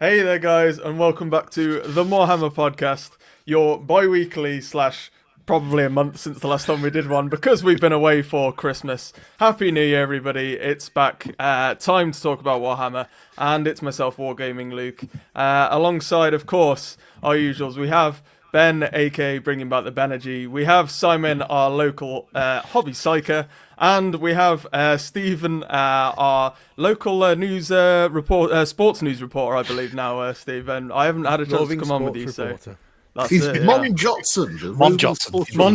Hey there, guys, and welcome back to the Morehammer podcast, your bi-weekly / probably a month since the last time we did one because we've been away for Christmas. Happy New Year, everybody. It's back. Time to talk about Warhammer, and it's myself, Wargaming Luke. Alongside, of course, our usuals, we have Ben, aka Bringing Back the Benergy. We have Simon, our local hobby psycher. And we have Stephen, our local news sports news reporter, I believe now, Stephen. I haven't had a chance to come on with you, reporter. So that's He's it. Mon Yeah. Johnson. Mon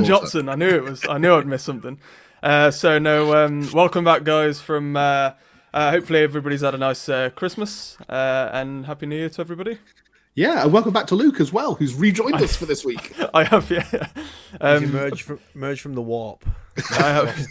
Johnson. I knew I'd missed something. Welcome back, guys. From hopefully everybody's had a nice Christmas and Happy New Year to everybody. Yeah, and welcome back to Luke as well, who's rejoined us for this week. I have, yeah. He's emerged from the warp. I have.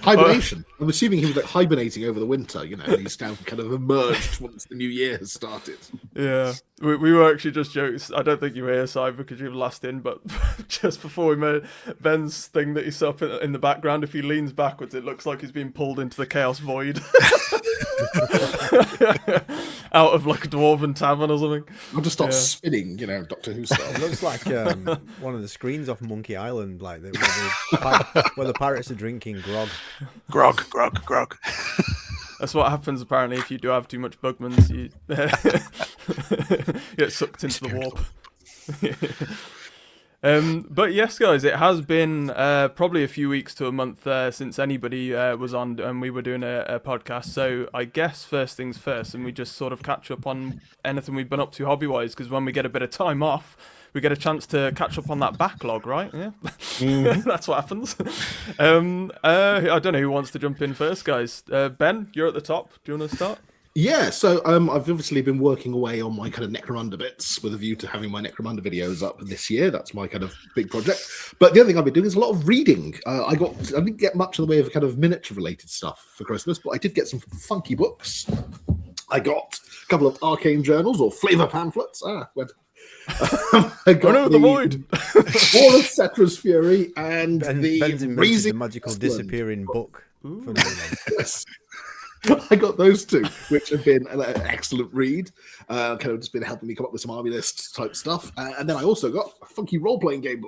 Hibernation. I'm assuming he was like hibernating over the winter, you know, and he's now kind of emerged once the new year has started. Yeah, we were actually just joking. I don't think you were here, Si, because you were last in, but just before we made Ben's thing that he's up in the background, if he leans backwards, it looks like he's being pulled into the Chaos Void. Out of like a dwarven tavern or something. I'll just start spinning, you know, Doctor Who style. It looks like one of the screens off Monkey Island, like where the pirates are drinking grog. Grog. That's what happens apparently if you do have too much bugmans. You get sucked into the warp. But yes, guys, it has been probably a few weeks to a month since anybody was on and we were doing a podcast. So I guess first things first, and we just sort of catch up on anything we've been up to hobby-wise, because when we get a bit of time off, we get a chance to catch up on that backlog, right? Yeah, That's what happens. I don't know who wants to jump in first, guys. Ben, you're at the top. Do you want to start? Yeah, so I've obviously been working away on my kind of Necromunda bits with a view to having my Necromunda videos up this year. That's my kind of big project. But the other thing I've been doing is a lot of reading. I didn't get much in the way of kind of miniature related stuff for Christmas, but I did get some funky books. I got a couple of arcane journals or flavor pamphlets. I got the void. War of Cetra's Fury and the magical disappearing book. Yes. I got those two, which have been an excellent read. Kind of just been helping me come up with some army list type stuff. And then I also got a funky role-playing game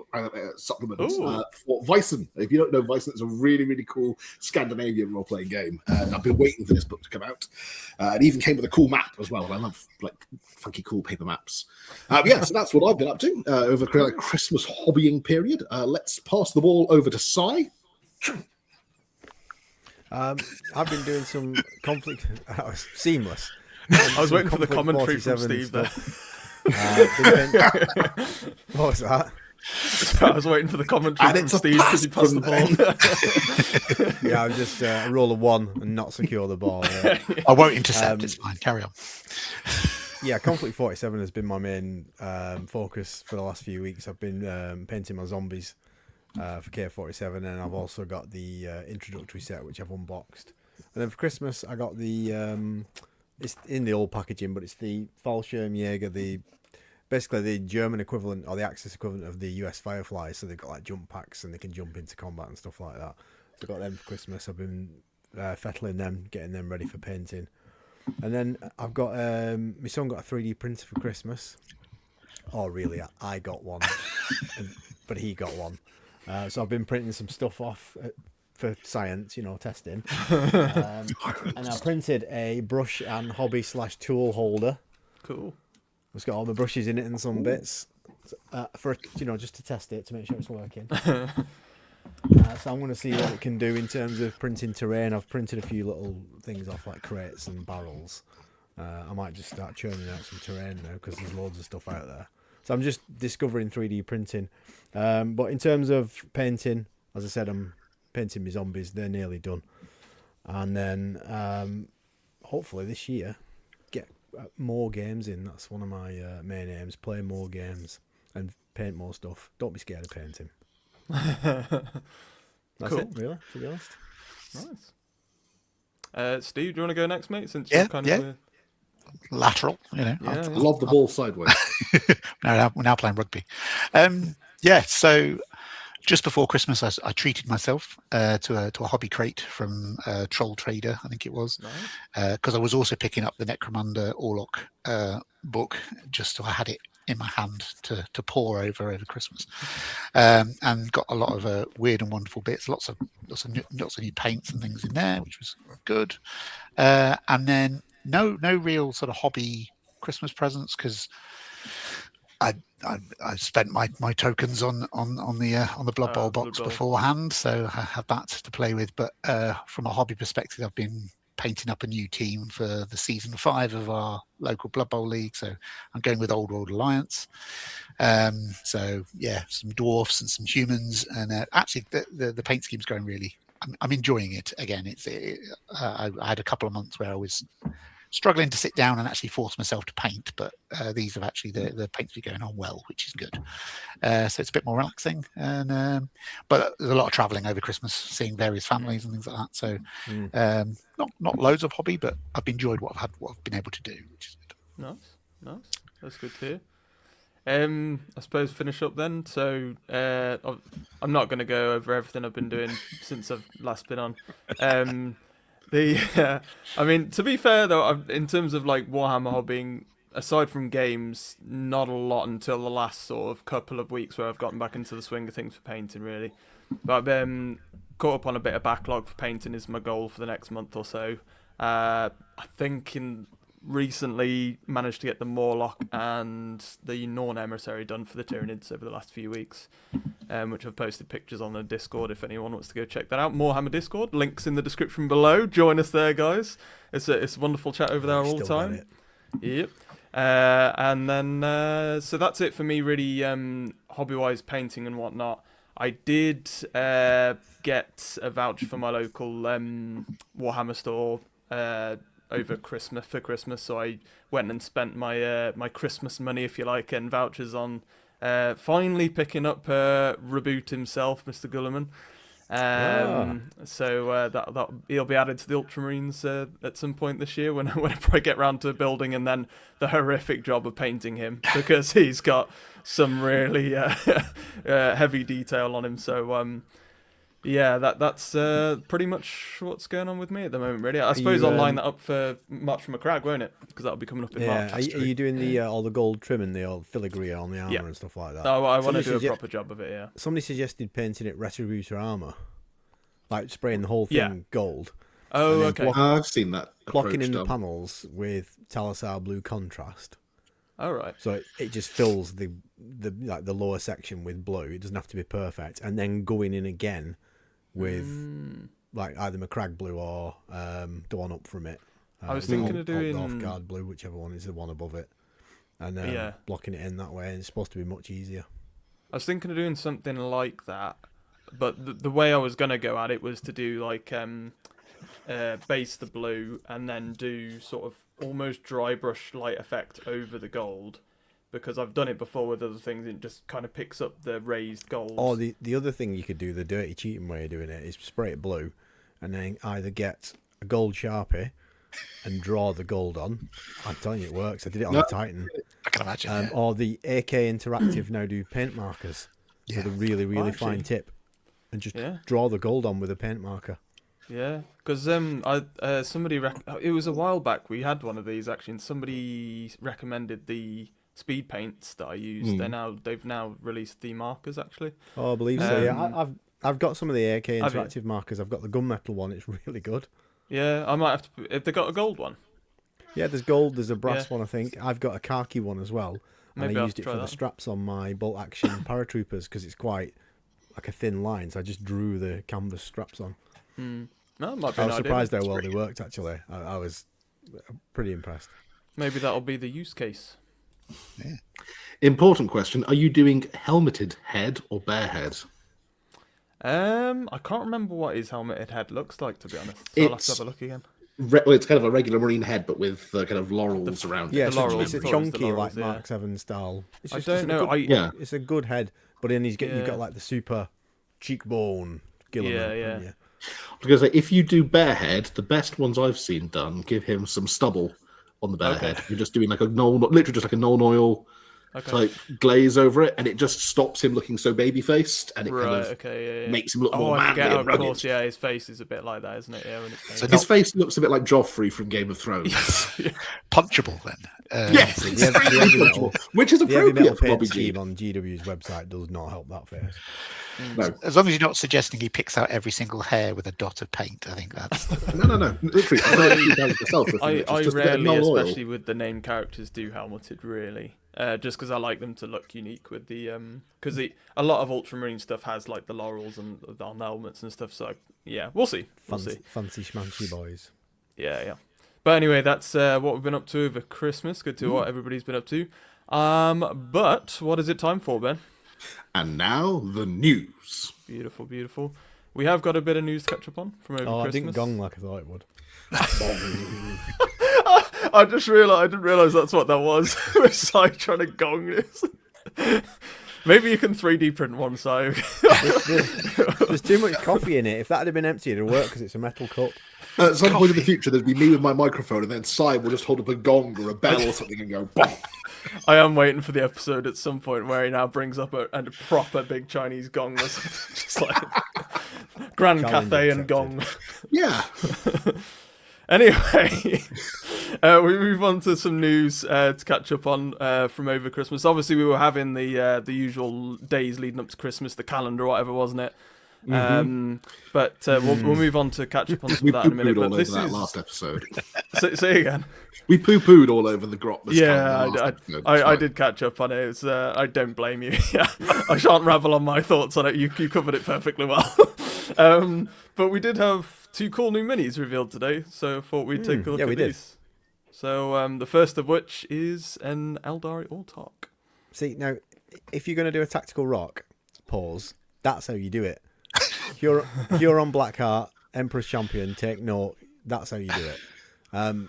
supplement for Vysen. If you don't know Vysen, it's a really, really cool Scandinavian role-playing game. And I've been waiting for this book to come out. It even came with a cool map as well. I love like funky, cool paper maps. So that's what I've been up to over the Christmas hobbying period. Let's pass the ball over to Si. I've been doing some conflict. Seamless. I was waiting for the commentary from Steve there. What was that? I was waiting for the commentary from Steve because he passed the ball. Yeah, I was just roll a 1 and not secure the ball. Yeah. I won't intercept. It's fine. Carry on. Yeah, Conflict 47 has been my main focus for the last few weeks. I've been painting my zombies for K47, and I've also got the introductory set which I've unboxed. And then for Christmas I got the it's in the old packaging, but it's the Fallschirmjäger, basically the German equivalent or the Axis equivalent of the US Fireflies. So they've got like jump packs and they can jump into combat and stuff like that. So I got them for Christmas. I've been fettling them, getting them ready for painting. And then I've got my son got a 3D printer for Christmas. Oh really, I got one but he got one. So I've been printing some stuff off for science, testing. And I printed a brush and hobby / tool holder. Cool. It's got all the brushes in it and some bits for just to test it to make sure it's working. So I'm going to see what it can do in terms of printing terrain. I've printed a few little things off like crates and barrels. I might just start churning out some terrain now because there's loads of stuff out there. So I'm just discovering 3D printing. But in terms of painting, as I said, I'm painting my zombies. They're nearly done. And then hopefully this year, get more games in. That's one of my main aims. Play more games and paint more stuff. Don't be scared of painting. That's it, really, to be honest. Nice. Steve, do you want to go next, mate? Since Yeah, you're kind of lateral, Yeah. Lob the ball sideways. We're now playing rugby. So Just before Christmas, I treated myself to a hobby crate from Troll Trader, I think it was, because I was also picking up the Necromunda Orlok book, just so I had it in my hand to pore over Christmas, and got a lot of weird and wonderful bits, lots of new paints and things in there, which was good. And then no real sort of hobby Christmas presents, because I spent my tokens on the Blood Bowl box Blood Bowl. beforehand, so I have that to play with. But from a hobby perspective, I've been painting up a new team for the season 5 of our local Blood Bowl league. So I'm going with Old World Alliance. So yeah, some dwarfs and some humans, and actually the paint scheme's going really. I'm enjoying it again. I had a couple of months where I was struggling to sit down and actually force myself to paint, but these have actually the paints be going on well, which is good. So it's a bit more relaxing, and but there's a lot of traveling over Christmas, seeing various families and things like that. So not loads of hobby, but I've enjoyed what I've been able to do, which is good. Nice. That's good to hear. I suppose finish up then. So I'm not going to go over everything I've been doing since I've last been on. I mean, to be fair though, in terms of like Warhammer hobbying, aside from games, not a lot until the last sort of couple of weeks where I've gotten back into the swing of things for painting, really. But I've been caught up on a bit of backlog for painting is my goal for the next month or so. I think recently managed to get the Morlock and the Norn Emissary done for the Tyranids over the last few weeks, which I've posted pictures on the Discord if anyone wants to go check that out. Morehammer Discord, links in the description below. Join us there, guys. It's a wonderful chat over there all the time. Yep. And then so that's it for me, really, hobby-wise, painting and whatnot. I did get a voucher for my local Warhammer store over Christmas, so I went and spent my my Christmas money, if you like, and vouchers on finally picking up Reboot himself, Mr. Gulliman. So that he'll be added to the Ultramarines at some point this year whenever I get round to building, and then the horrific job of painting him, because he's got some really heavy detail on him. So yeah, that's pretty much what's going on with me at the moment, really. I suppose I'll line that up for March from a Crag, won't it? Because that'll be coming up in March. Are you doing the all the gold trim and the old filigree on the armour and stuff like that? Oh, I want to do a proper job of it, yeah. Somebody suggested painting it Retributor armour. Like spraying the whole thing gold. Oh, okay. I've seen that. Blocking in the panels with Talosar blue contrast. All right. So it just fills the lower section with blue. It doesn't have to be perfect. And then going in again with like either Macragge blue or the one up from it. I was thinking of doing North Guard blue, whichever one is the one above it, and blocking it in that way. And it's supposed to be much easier. I was thinking of doing something like that, but the way I was gonna go at it was to do like base the blue and then do sort of almost dry brush light effect over the gold, because I've done it before with other things. It just kind of picks up the raised gold. Or the other thing you could do, the dirty cheating way of doing it, is spray it blue and then either get a gold Sharpie and draw the gold on. I'm telling you, it works. I did it on the Titan. I can imagine. Or the AK Interactive now do paint markers with a really, really fine tip, and just draw the gold on with a paint marker. Yeah, because somebody it was a while back we had one of these actually, and somebody recommended the speed paints that I used. They've now released the markers actually. Oh, I believe so. Yeah, I've got some of the AK Interactive markers. I've got the gunmetal one. It's really good. Yeah, I might have to. If they got a gold one. Yeah, there's gold. There's a brass one, I think. I've got a khaki one as well. And I used it for the straps on my bolt action paratroopers because it's quite like a thin line. So I just drew the canvas straps on. No, might be I was surprised how well they worked. Actually, I was pretty impressed. Maybe that'll be the use case. Yeah. Important question: are you doing helmeted head or bare head? I can't remember what his helmeted head looks like, to be honest. So I'll have to have a look again. Well, it's kind of a regular marine head, but with kind of laurels around it. Yeah, it's a chunky like Mark 7 style. It's just, I don't know. It's a good head, but then you've got like the super cheekbone Gilliman. Yeah. I was going to say, if you do bare head, the best ones I've seen done give him some stubble on the bare head. You're just doing like literally just like a non-oil type glaze over it, and it just stops him looking so baby-faced, and it makes him look more manly and rugged. Of course, yeah, his face is a bit like that, isn't it? Yeah, when it's so his face looks a bit like Joffrey from Game of Thrones. Punchable, then. Yes, which is appropriate for Bobby G. On GW's website does not help that face. No. As long as you're not suggesting he picks out every single hair with a dot of paint, I think that's... No. Literally, I rarely, especially with the named characters, do helmeted, really. Just because I like them to look unique with the... Because a lot of Ultramarine stuff has, like, the laurels and on the helmets and stuff, so, yeah, we'll see. Fancy schmancy boys. Yeah. But anyway, that's what we've been up to over Christmas. Good to what everybody's been up to. But what is it time for, Ben? And now, the news. Beautiful. We have got a bit of news to catch up on from over Christmas. I didn't gong like I thought it would. I didn't realise that's what that was. We're Sai trying to gong this. Maybe you can 3D print one, Sai. There's too much coffee in it. If that had been empty, it'd work because it's a metal cup. At some point in the future, there'd be me with my microphone, and then Sai will just hold up a gong or a bell or something and go, bong. I am waiting for the episode at some point where he now brings up a proper big Chinese gong. Just like Grand Cathay and gong. Yeah. Anyway, we move on to some news to catch up on from over Christmas. Obviously, we were having the usual days leading up to Christmas, the calendar, or whatever, wasn't it? But we'll move on to catch up on some of that in a minute. But this is last episode. Say again. We poo-pooed all over the Grotmas. Yeah, I did catch up on it. I don't blame you. Yeah, I shan't ravel on my thoughts on it. You covered it perfectly well. But we did have 2 cool new minis revealed today, so I thought we'd take a look at these. So the first of which is an Eldari Autarch. See, now, if you're going to do a tactical rock, pause. That's how you do it. If you're on Blackheart, Emperor's Champion, take note. That's how you do it.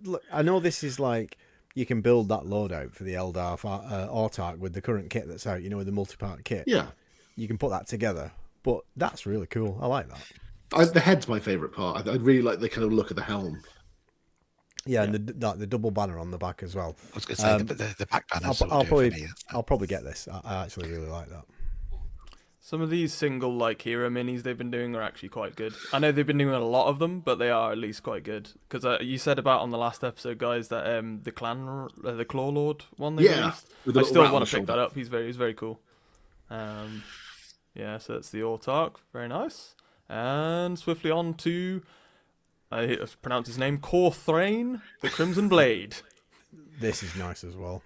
Look, I know this is like you can build that loadout for the Eldar Autarch with the current kit that's out. With the multi-part kit. Yeah, you can put that together. But that's really cool. I like that. The head's my favourite part. I really like the kind of look of the helm. Yeah, and the double banner on the back as well. I was going to say, the back banner. I'll probably get this. I actually really like that. Some of these single hero minis they've been doing are actually quite good. I know they've been doing a lot of them, but they are at least quite good. Because you said about on the last episode, guys, that the Claw Lord one they released. I still want to pick that up. He's very cool. Yeah, so that's the Autarch. Very nice. And swiftly on to, I pronounce his name, Corthrain, the Crimson Blade. This is nice as well.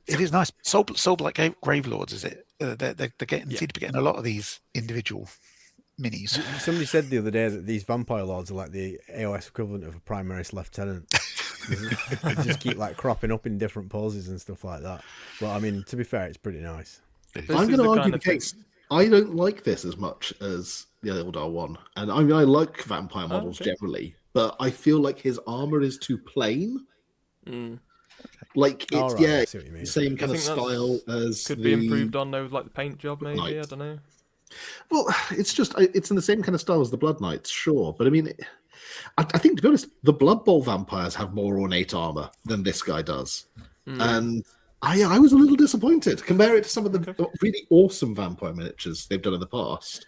It is nice. Soul Black Gravelords, is it? They're getting seem to be getting a lot of these individual minis. Somebody said the other day that these Vampire Lords are like the AOS equivalent of a Primaris Lieutenant. They just keep cropping up in different poses and stuff like that. But I mean, to be fair, it's pretty nice. I'm going to argue the case. I don't like this as much as the Eldar one, and I mean I like vampire models generally, but I feel like his armor is too plain. Like it's the same kind of style as could be improved on though, like the paint job maybe. I don't know. Well, it's in the same kind of style as the Blood Knights, sure, but I mean, I think to be honest, the Blood Bowl vampires have more ornate armor than this guy does, and I was a little disappointed. Compare it to some of the really awesome vampire miniatures they've done in the past.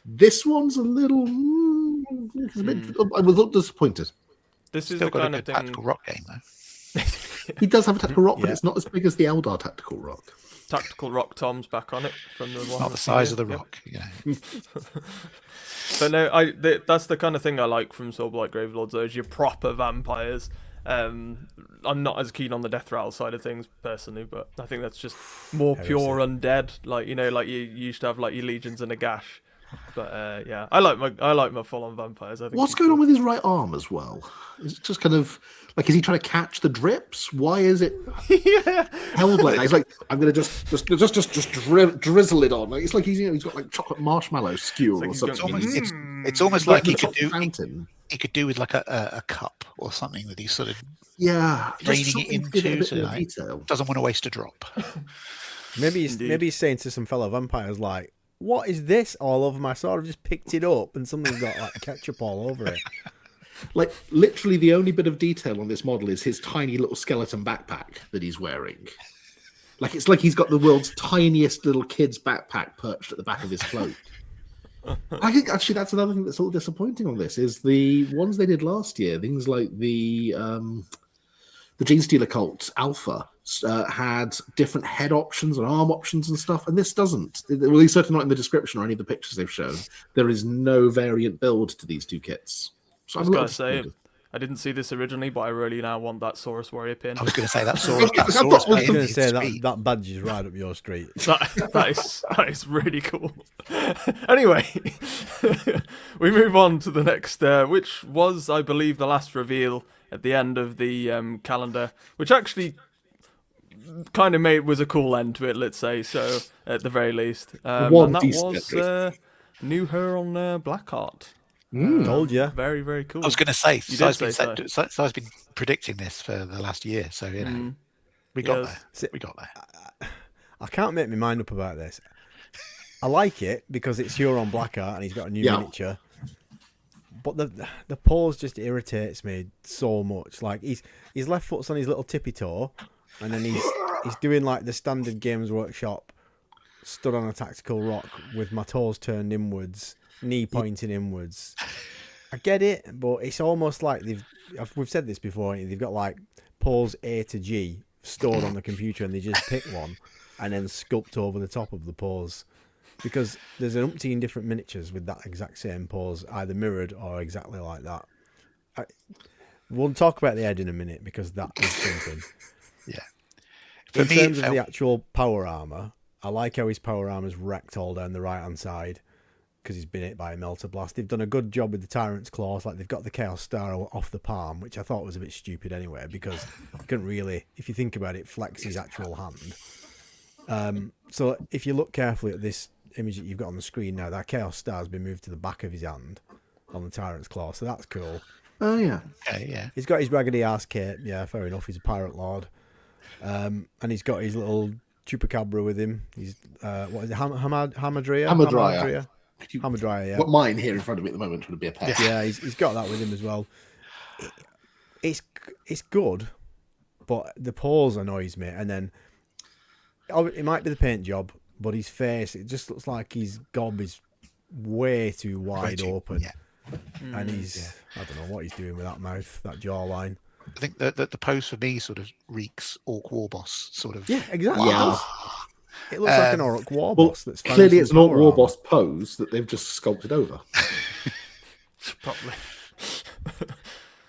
This one's a little. I was a little disappointed. This is the kind of tactical rock game, though. He does have a tactical rock, but it's not as big as the Eldar tactical rock. Tactical rock Tom's back on it from the one. Not the size of the rock, But no, that's the kind of thing I like from Soul Blight Gravelords. Those your proper vampires. I'm not as keen on the Death Rattle side of things personally, but I think that's just more pure undead. Like you used to have your legions and a gash. But I like my full-on vampires. I think. What's going on with his right arm as well? Is it just kind of is he trying to catch the drips? Why is it held like that? He's like, I'm gonna just drizzle it on. It's like he's got chocolate marshmallow skewer or something. It's almost like he could do with a cup or something that he's sort of draining it into, so doesn't want to waste a drop. Maybe he's saying to some fellow vampires like, what is this all over my sword? I've just picked it up and something's got ketchup all over it. Literally the only bit of detail on this model is his tiny little skeleton backpack that he's wearing. Like it's like he's got the world's tiniest little kid's backpack perched at the back of his cloak. I think actually that's another thing that's a little disappointing on this is the ones they did last year. Things like the Gene Stealer Cult Alpha had different head options and arm options and stuff, and this doesn't. Well, at least certainly not in the description or any of the pictures they've shown. There is no variant build to these two kits. So I was going to say, I didn't see this originally, but I really now want that Saurus Warrior pin. I was going to say that Saurus I was going to say that badge is right up your street. That is really cool. Anyway, we move on to the next, which was, I believe, the last reveal at the end of the calendar, which actually kind of was a cool end to it, let's say, so at the very least. And that was new Huron Blackheart. Told you. Very, very cool. I was going to say, Si's been predicting this for the last year, so you know, we got there. We got there. I can't make my mind up about this. I like it because it's Huron Blackheart and he's got a new miniature. But the pose just irritates me so much. Like his left foot's on his little tippy toe, and then he's doing like the standard Games Workshop, stood on a tactical rock with my toes turned inwards, knee pointing inwards. I get it, but it's almost like we've said this before. They've got like pose A to G stored on the computer, and they just pick one and then sculpt over the top of the pose. Because there's an umpteen different miniatures with that exact same pose, either mirrored or exactly like that. We'll talk about the head in a minute because that is something. Yeah. In terms of the actual power armor, I like how his power armor's wrecked all down the right hand side because he's been hit by a melter blast. They've done a good job with the Tyrant's Claws. Like they've got the Chaos Star off the palm, which I thought was a bit stupid anyway because you couldn't really, if you think about it, flex his actual hand. So if you look carefully at this image that you've got on the screen now, that Chaos Star has been moved to the back of his hand on the Tyrant's Claw, so that's cool. Oh yeah. Okay, yeah. He's got his raggedy ass cape, yeah, fair enough. He's a pirate lord, and he's got his little chupacabra with him. He's what is it, Hamadria? Hamadria, yeah. Got mine here in front of me at the moment would be a pet. Yeah, he's got that with him as well. It's good, but the pose annoys me, and then it might be the paint job. But his face, it just looks like his gob is way too wide open. Yeah. And I don't know what he's doing with that mouth, that jawline. I think that the pose for me sort of reeks Orc War Boss, sort of. Yeah, exactly. Yeah. It looks like an Orc War Boss. That's clearly it's an Orc War Boss pose that they've just sculpted over. Probably.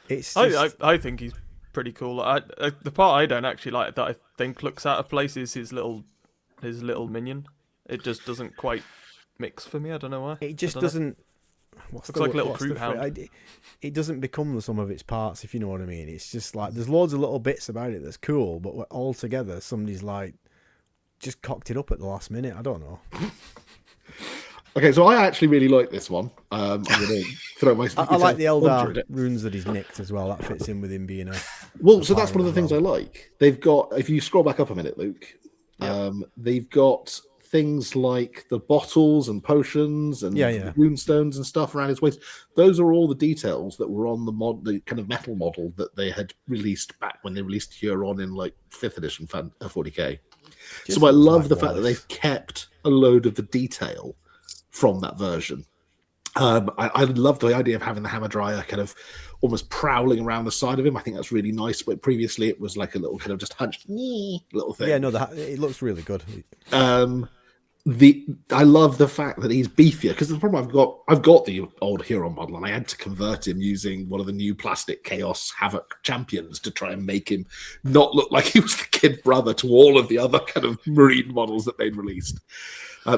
It's just... I think he's pretty cool. The part I don't actually like that I think looks out of place is his little minion. It just doesn't quite mix for me. I don't know why. It just doesn't. Looks like a little crew hound. It doesn't become the sum of its parts, if you know what I mean. It's just like there's loads of little bits about it that's cool, but all together, somebody's like just cocked it up at the last minute. I don't know. Okay, so I actually really like this one. I'm going to throw my. I like the Eldar runes that he's nicked as well. That fits in with him being a. Well, so that's one of the things I like. They've got. If you scroll back up a minute, Luke. Yeah. They've got things like the bottles and potions and rune stones and stuff around his waist. Those are all the details that were on the kind of metal model that they had released back when they released Huron in like 5th edition 40k. So I love the fact that they've kept a load of the detail from that version. I love the idea of having the Hamadria kind of almost prowling around the side of him. I think that's really nice. But previously, it was like a little kind of just hunched little thing. Yeah, no, it looks really good. I love the fact that he's beefier because the problem I've got the old Huron model and I had to convert him using one of the new plastic Chaos Havoc champions to try and make him not look like he was the kid brother to all of the other kind of Marine models that they'd released.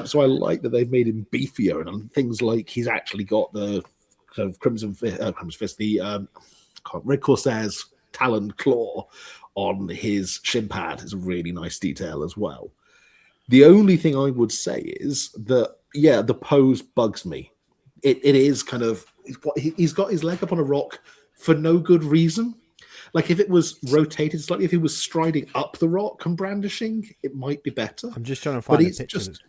So I like that they've made him beefier and things like he's actually got the kind of Crimson Fist, the Red Corsair's Taloned Claw on his shin pad is a really nice detail as well. The only thing I would say is that, the pose bugs me. It is kind of, he's got his leg up on a rock for no good reason. Like if it was rotated slightly, if he was striding up the rock and brandishing, it might be better. I'm just trying to find a picture. Just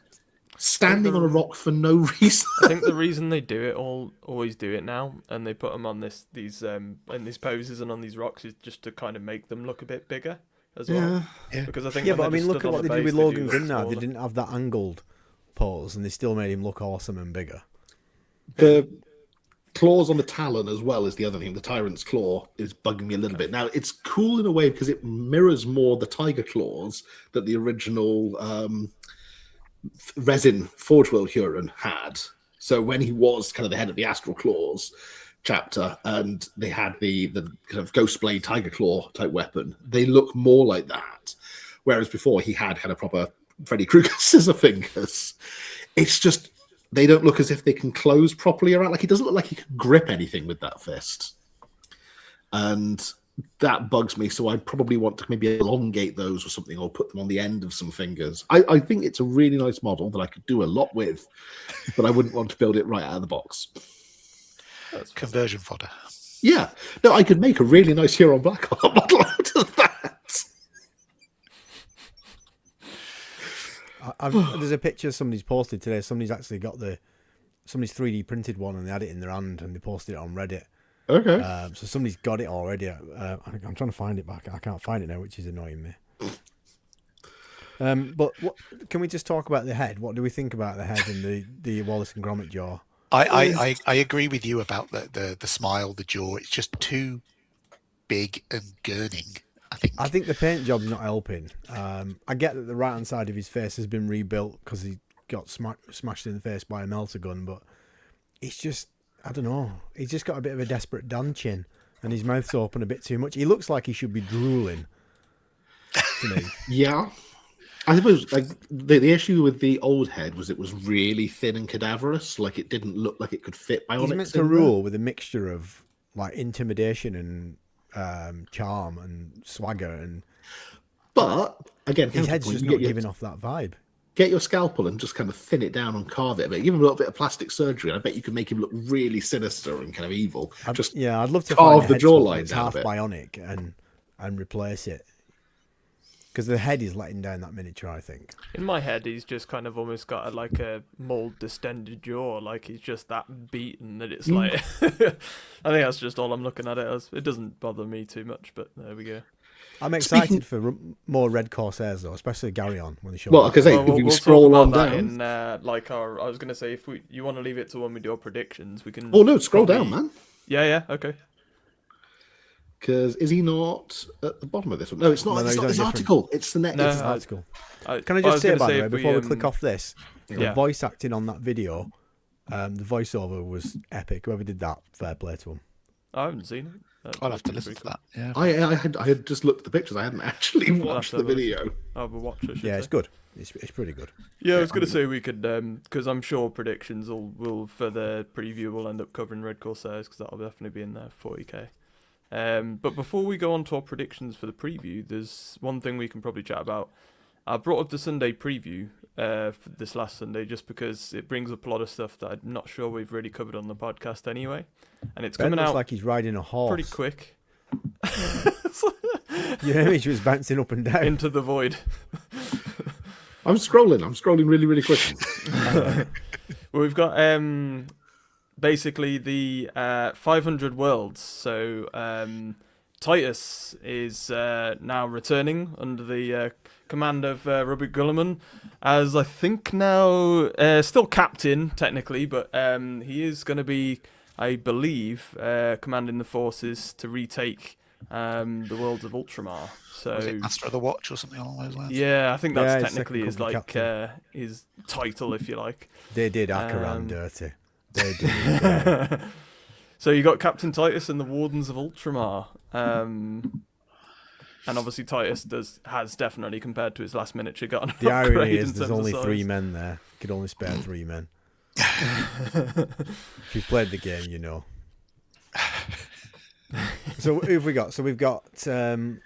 standing on a rock for no reason. I think the reason they do it always do it now, and they put them on these poses and on these rocks is just to kind of make them look a bit bigger. as well. Yeah. Because I think Yeah, when but I they're mean, just look stood at on what the they did base, with they do Logan look Gunnar. They smaller. didn't have that angled pose, and they still made him look awesome and bigger. The claws on the talon as well is the other thing. The tyrant's claw is bugging me a little bit. Now it's cool in a way because it mirrors more the tiger claws that the original resin Forge World Huron had. So when he was kind of the head of the Astral Claws chapter, and they had the kind of Ghost Blade Tiger Claw type weapon, they look more like that. Whereas before he had kind of proper Freddy Krueger scissor fingers. It's just they don't look as if they can close properly around. Like he doesn't look like he can grip anything with that fist, and that bugs me. So I probably want to maybe elongate those or something, or put them on the end of some fingers. I think it's a really nice model that I could do a lot with, but I wouldn't want to build it right out of the box. That's Conversion fodder. Yeah, no, I could make a really nice Huron Black model out of that. There's a picture somebody's posted today. Somebody's actually got somebody's 3D printed one, and they had it in their hand, and they posted it on Reddit. Okay. So somebody's got it already. I'm trying to find it back. I can't find it now, which is annoying me. But can we just talk about the head? What do we think about the head and the Wallace and Gromit jaw? I agree with you about the smile, the jaw. It's just too big and gurning. I think the paint job's not helping. I get that the right hand side of his face has been rebuilt because he got smashed in the face by a melter gun, but it's just, I don't know. He's just got a bit of a Desperate Dan chin, and his mouth's open a bit too much. He looks like he should be drooling to me. Yeah. I suppose like the issue with the old head was it was really thin and cadaverous. Like it didn't look like it could fit bionics. He's meant to rule with a mixture of like intimidation and charm and swagger, but again, his head's just not giving off that vibe. Get your scalpel and just kind of thin it down and carve it a bit. Give him a little bit of plastic surgery, and I bet you can make him look really sinister and kind of evil. I'd love to carve find the jawline down half a bit. Bionic and replace it, because the head is letting down that miniature, I think. In my head, he's just kind of almost got like a mold distended jaw, like he's just that beaten that it's like. I think that's just all I'm looking at it as. It doesn't bother me too much, but there we go. I'm excited for more Red Corsairs though, especially Gary on when they show. Well, because if you scroll on down, in, like I was going to say, if you want to leave it to when we do our predictions, we can. Oh no, scroll down, man. Yeah, okay. Because is he not at the bottom of this one? No, it's not. No, it's not this article. It's the next article. Can I just say, by the way, before we click off this, the voice acting on that video, the voiceover was epic. Whoever did that, fair play to him. I haven't seen it. I'll have to listen to that. Yeah. I had just looked at the pictures. I hadn't actually watched the video. I'll watch it. Yeah, it's good. It's pretty good. Yeah, I was going to say we could, because I'm sure predictions will for the preview will end up covering Red Corsairs, because that'll definitely be in there 40k. But before we go on to our predictions for the preview, there's one thing we can probably chat about. I brought up the Sunday preview for this last Sunday just because it brings up a lot of stuff that I'm not sure we've really covered on the podcast anyway. And it's coming out like he's riding a horse. pretty quick. Your image was bouncing up and down. Into the void. I'm scrolling really, really quickly. Well, we've got basically the 500 worlds. So Titus is now returning under the command of Robert Gulliman, as I think now still captain technically, but he is going to be, I believe, commanding the forces to retake the worlds of Ultramar. So Was it Master of the Watch or something along those lines? yeah, I think that's Yeah, technically his second company his title, if you like. They did Akaran dirty. They did. So you got Captain Titus and the Wardens of Ultramar. And obviously Titus has definitely, compared to his last miniature, got an The upgrade irony in is there's terms of only size. 3 men there. Could only spare 3 men. If you've played the game, you know. So who have we got? So we've got the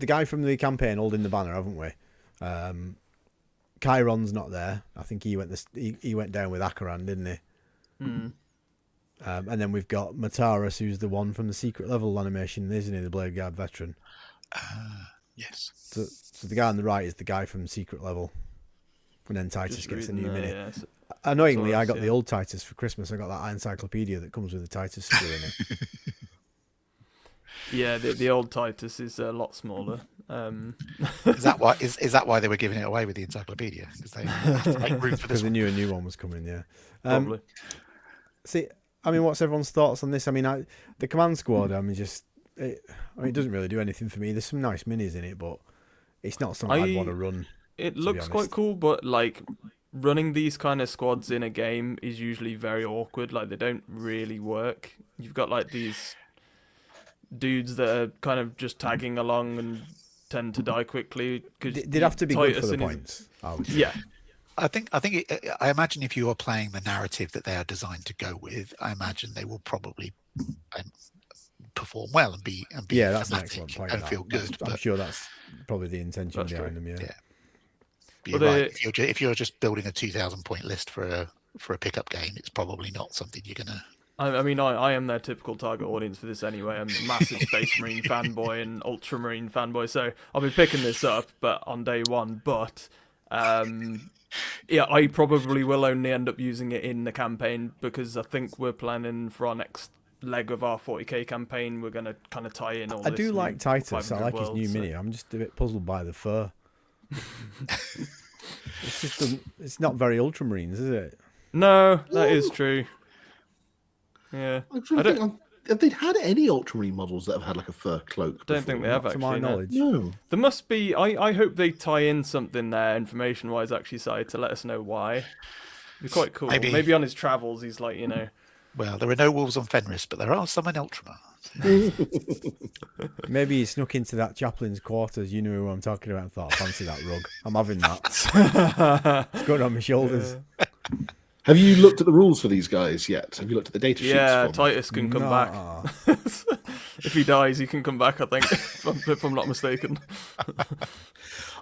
guy from the campaign holding the banner, haven't we? Chiron's not there. I think he went down with Akaran, didn't he? Mm. And then we've got Mataras, who's the one from the secret level animation, isn't he? The Blade Guard veteran. Yes. So the guy on the right is the guy from secret level. And then Titus Just gets a reading new the- minute. yeah, so- Annoyingly, I got yeah. the old Titus for Christmas. I got that encyclopedia that comes with the Titus figure in it. Yeah, the old Titus is a lot smaller. Is that why? Is that why they were giving it away with the encyclopedia? Because they have to make room for this Because they one. knew a new one was coming. Yeah. Probably. See, I mean, what's everyone's thoughts on this? I mean, the command squad. I mean, it doesn't really do anything for me. There's some nice minis in it, but it's not something I'd want to run. It looks quite cool, but like running these kind of squads in a game is usually very awkward. Like they don't really work. You've got like these dudes that are kind of just tagging along and tend to die quickly. They'd have to be good for the points. Yeah. I imagine if you are playing the narrative that they are designed to go with, I imagine they will probably perform well and be yeah, that's an excellent point. And feel good. I'm sure that's probably the intention behind them. Yeah. You're right. If you're just building a 2,000 point list for a pickup game, it's probably not something you're gonna. I mean, I am their typical target audience for this anyway. I'm a massive Space Marine fanboy and Ultramarine fanboy, so I'll be picking this up, but on day one. But yeah, I probably will only end up using it in the campaign because I think we're planning for our next leg of our 40k campaign. We're going to kind of tie in all I this. do like Titus. I like worlds, his new mini. I'm just a bit puzzled by the fur. It's not very Ultramarines, is it? No, that is true. Yeah. Have they had any Ultramarine models that have had like a fur cloak? I don't think they have, to my actually. knowledge. No. There must be. I hope they tie in something there, information-wise, actually, Si, to let us know why. It'd be quite cool. Maybe on his travels, he's like, you know. Well, there are no wolves on Fenris, but there are some in Ultramar. Maybe he snuck into that chaplain's quarters. You know who I'm talking about. And thought, I fancy that rug. I'm having that. It's going on my shoulders. Have you looked at the rules for these guys yet? Have you looked at the data sheets? Yeah, Titus can come back. If he dies, he can come back, I think, if I'm not mistaken.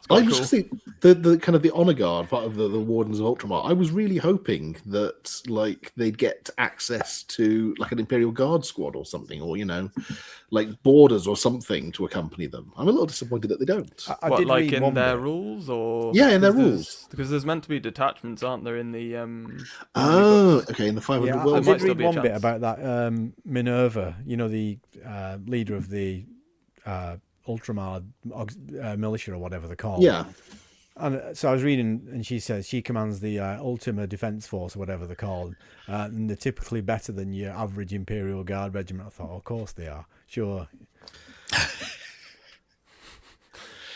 I just think the kind of the honor guard part of the Wardens of Ultramar. I was really hoping that like they'd get access to like an Imperial Guard squad or something, or like borders or something to accompany them. I'm a little disappointed that they don't. I did like read in their rules, or yeah, in their rules, because there's meant to be detachments, aren't there? In the okay, in the 500 yeah, worlds. I did read one bit about that Minerva. You know, the leader of the Ultramar militia or whatever they're called. Yeah. And so I was reading, and she says she commands the Ultima Defense Force or whatever they're called, and they're typically better than your average Imperial Guard regiment. I thought, of course they are. Sure.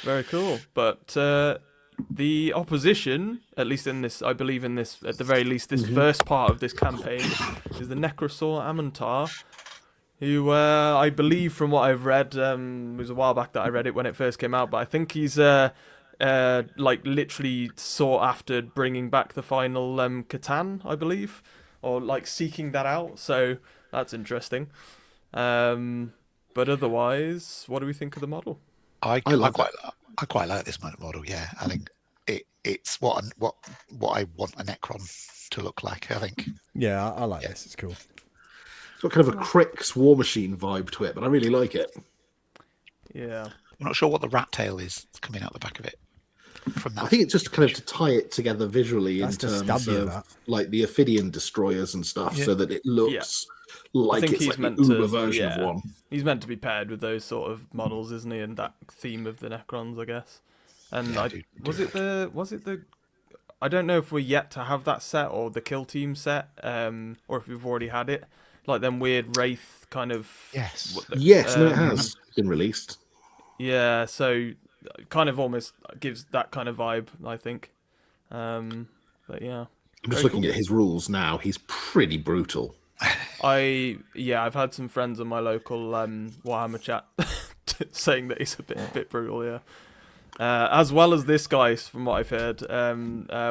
Very cool. But the opposition, at least in this, I believe in this, at the very least, this first part of this campaign, is the Necrosaur Amantar, who I believe, from what I've read, it was a while back that I read it when it first came out, but I think he's like literally sought after bringing back the final Catan, I believe, or like seeking that out. So that's interesting. But otherwise, what do we think of the model? I quite like this model. Yeah, I think it's what I want a Necron to look like. I think. Yeah, I like this. It's cool. It's got kind of a Crix War Machine vibe to it, but I really like it. Yeah. I'm not sure what the rat tail is coming out the back of it. From that, I think it's just kind of to tie it together visually That's in to terms stab you, of that. like the Ophidian destroyers and stuff, so that it looks like I think it's he's like meant the to, Uber version of one. He's meant to be paired with those sort of models, isn't he? And that theme of the Necrons, I guess. And was it the? I don't know if we're yet to have that set or the Kill Team set, or if we've already had it. Like them weird Wraith kind of. Yes. No, it has been released. Yeah, so kind of almost gives that kind of vibe, I think. But yeah. I'm just looking at his rules now. He's pretty brutal. I've had some friends on my local Warhammer chat saying that he's a bit brutal, yeah. As well as this guy, from what I've heard.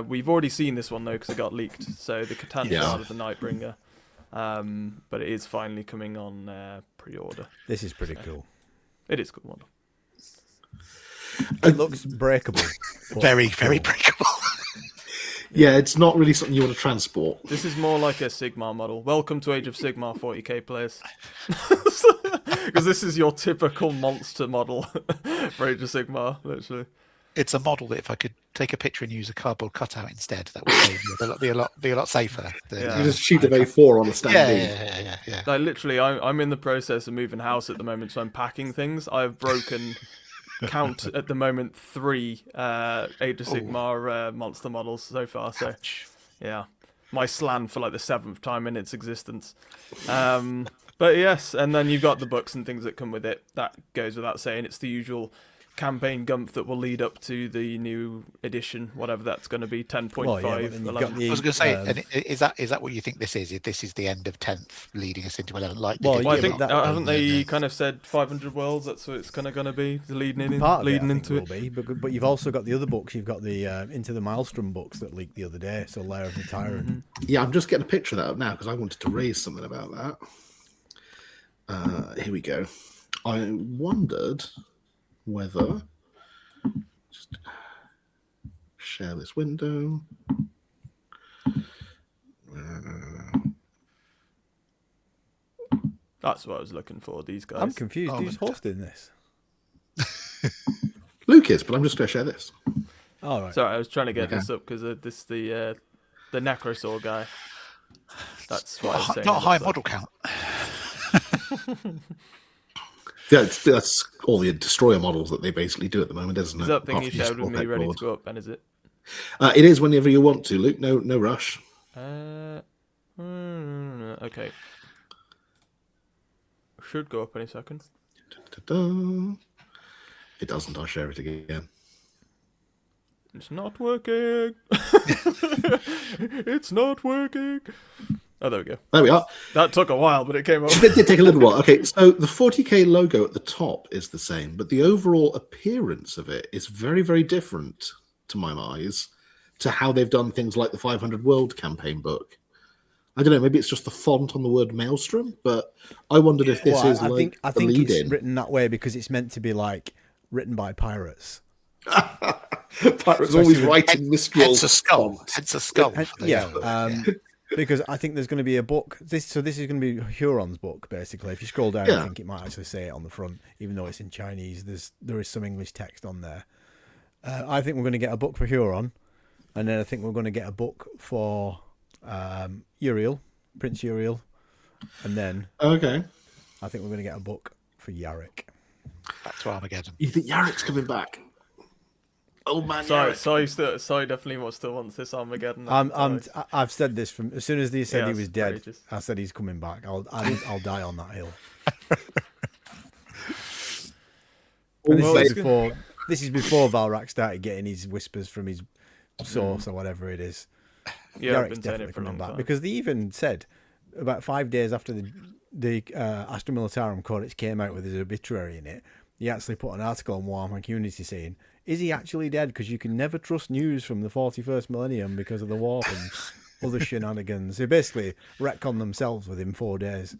We've already seen this one though because it got leaked. So the Catan Shard of the Nightbringer. But it is finally coming on pre-order. This is pretty cool. It is a good model. It looks breakable. Very, very breakable. Yeah, it's not really something you want to transport. This is more like a Sigmar model. Welcome to Age of Sigmar 40k players. Because this is your typical monster model for Age of Sigmar, literally. It's a model that if I could take a picture and use a cardboard cutout instead, that would be a lot safer. You just shoot a A4 on the stand. Yeah. Like literally, I'm in the process of moving house at the moment, so I'm packing things. I've broken count at the moment 3 Age of Sigmar monster models so far. So Ouch. yeah, my slan for like the 7th time in its existence. But yes, and then you've got the books and things that come with it. That goes without saying. It's the usual campaign gump that will lead up to the new edition, whatever that's going to be, 10.5. Well, yeah, but then you've got 11. the, I was going to say, and is that what you think this is? This is the end of 10th, leading us into 11. Like, Well, Well, I yeah, think but that- haven't they kind of said 500 worlds? That's what it's kind of going to be, leading part of leading it, I think, into will it. be, but you've also got the other books. You've got the Into the Maelstrom books that leaked the other day. So Lair of the Tyrant. Yeah, I'm just getting a picture of that up now because I wanted to raise something about that. Here we go. I wondered whether just share this window. That's what I was looking for. These guys. I'm confused. Who's hosting this? Luke is, but I'm just going to share this. All right. Sorry, I was trying to get Okay. this up because this the Necrosaur guy. That's what I was saying. not a it high looks model like. count. Yeah, that's all the destroyer models that they basically do at the moment, isn't it? Is that thing Apart you from your shared with me spell ready to board. go up? And is it? It is whenever you want to, Luke. No rush. Okay. Should go up any second. Da-da-da. If it doesn't, I'll share it again. It's not working. It's not working. Oh, there we go. There we are. That took a while, but it came up. It did take a little while. Okay, so the 40k logo at the top is the same, but the overall appearance of it is very, very different, to my eyes, to how they've done things like the 500 World campaign book. I don't know, maybe it's just the font on the word Maelstrom, but I wondered if this is I like think the it's lead-in. written that way because it's meant to be like written by pirates. Pirates always writing Mistral Hence a skull. font. Hence a skull. Because I think there's going to be a book. This is going to be Huron's book, basically. If you scroll down, Yeah. I think it might actually say it on the front, even though it's in Chinese. There is some English text on there. I think we're going to get a book for Huron, and then I think we're going to get a book for Uriel, Prince Uriel, and then Okay. I think we're going to get a book for Yarick. Back to Armageddon. You think Yarrick's coming back? Old man Yarrick. Sorry, definitely still wants this Armageddon. I've said this from as soon as they said Yeah, he was dead. outrageous. I said he's coming back. I'll die on that hill. And Well, this is before Valrak started getting his whispers from his source or whatever it is. Yeah, I've Yarrick's been saying definitely it for a long coming back time. because they even said about 5 days after the Astra Militarum Codex came out with his obituary in it, he actually put an article on Warhammer Community saying, "Is he actually dead? Because you can never trust news from the 41st millennium because of the warp and other shenanigans." They basically retconned themselves within 4 days.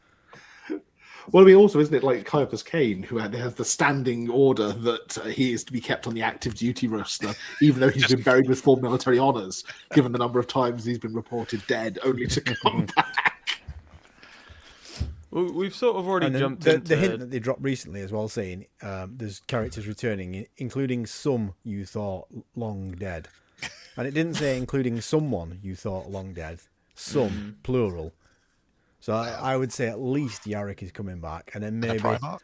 Well, I mean, also, isn't it like Caiaphas Cain, who has the standing order that he is to be kept on the active duty roster, even though he's been buried with full military honours, given the number of times he's been reported dead, only to come back. We've sort of already And then jumped the into hint that they dropped recently as well, saying there's characters returning, including some you thought long dead. And it didn't say including someone you thought long dead. Some, plural. So I would say at least Yarick is coming back, and then maybe. Primarch.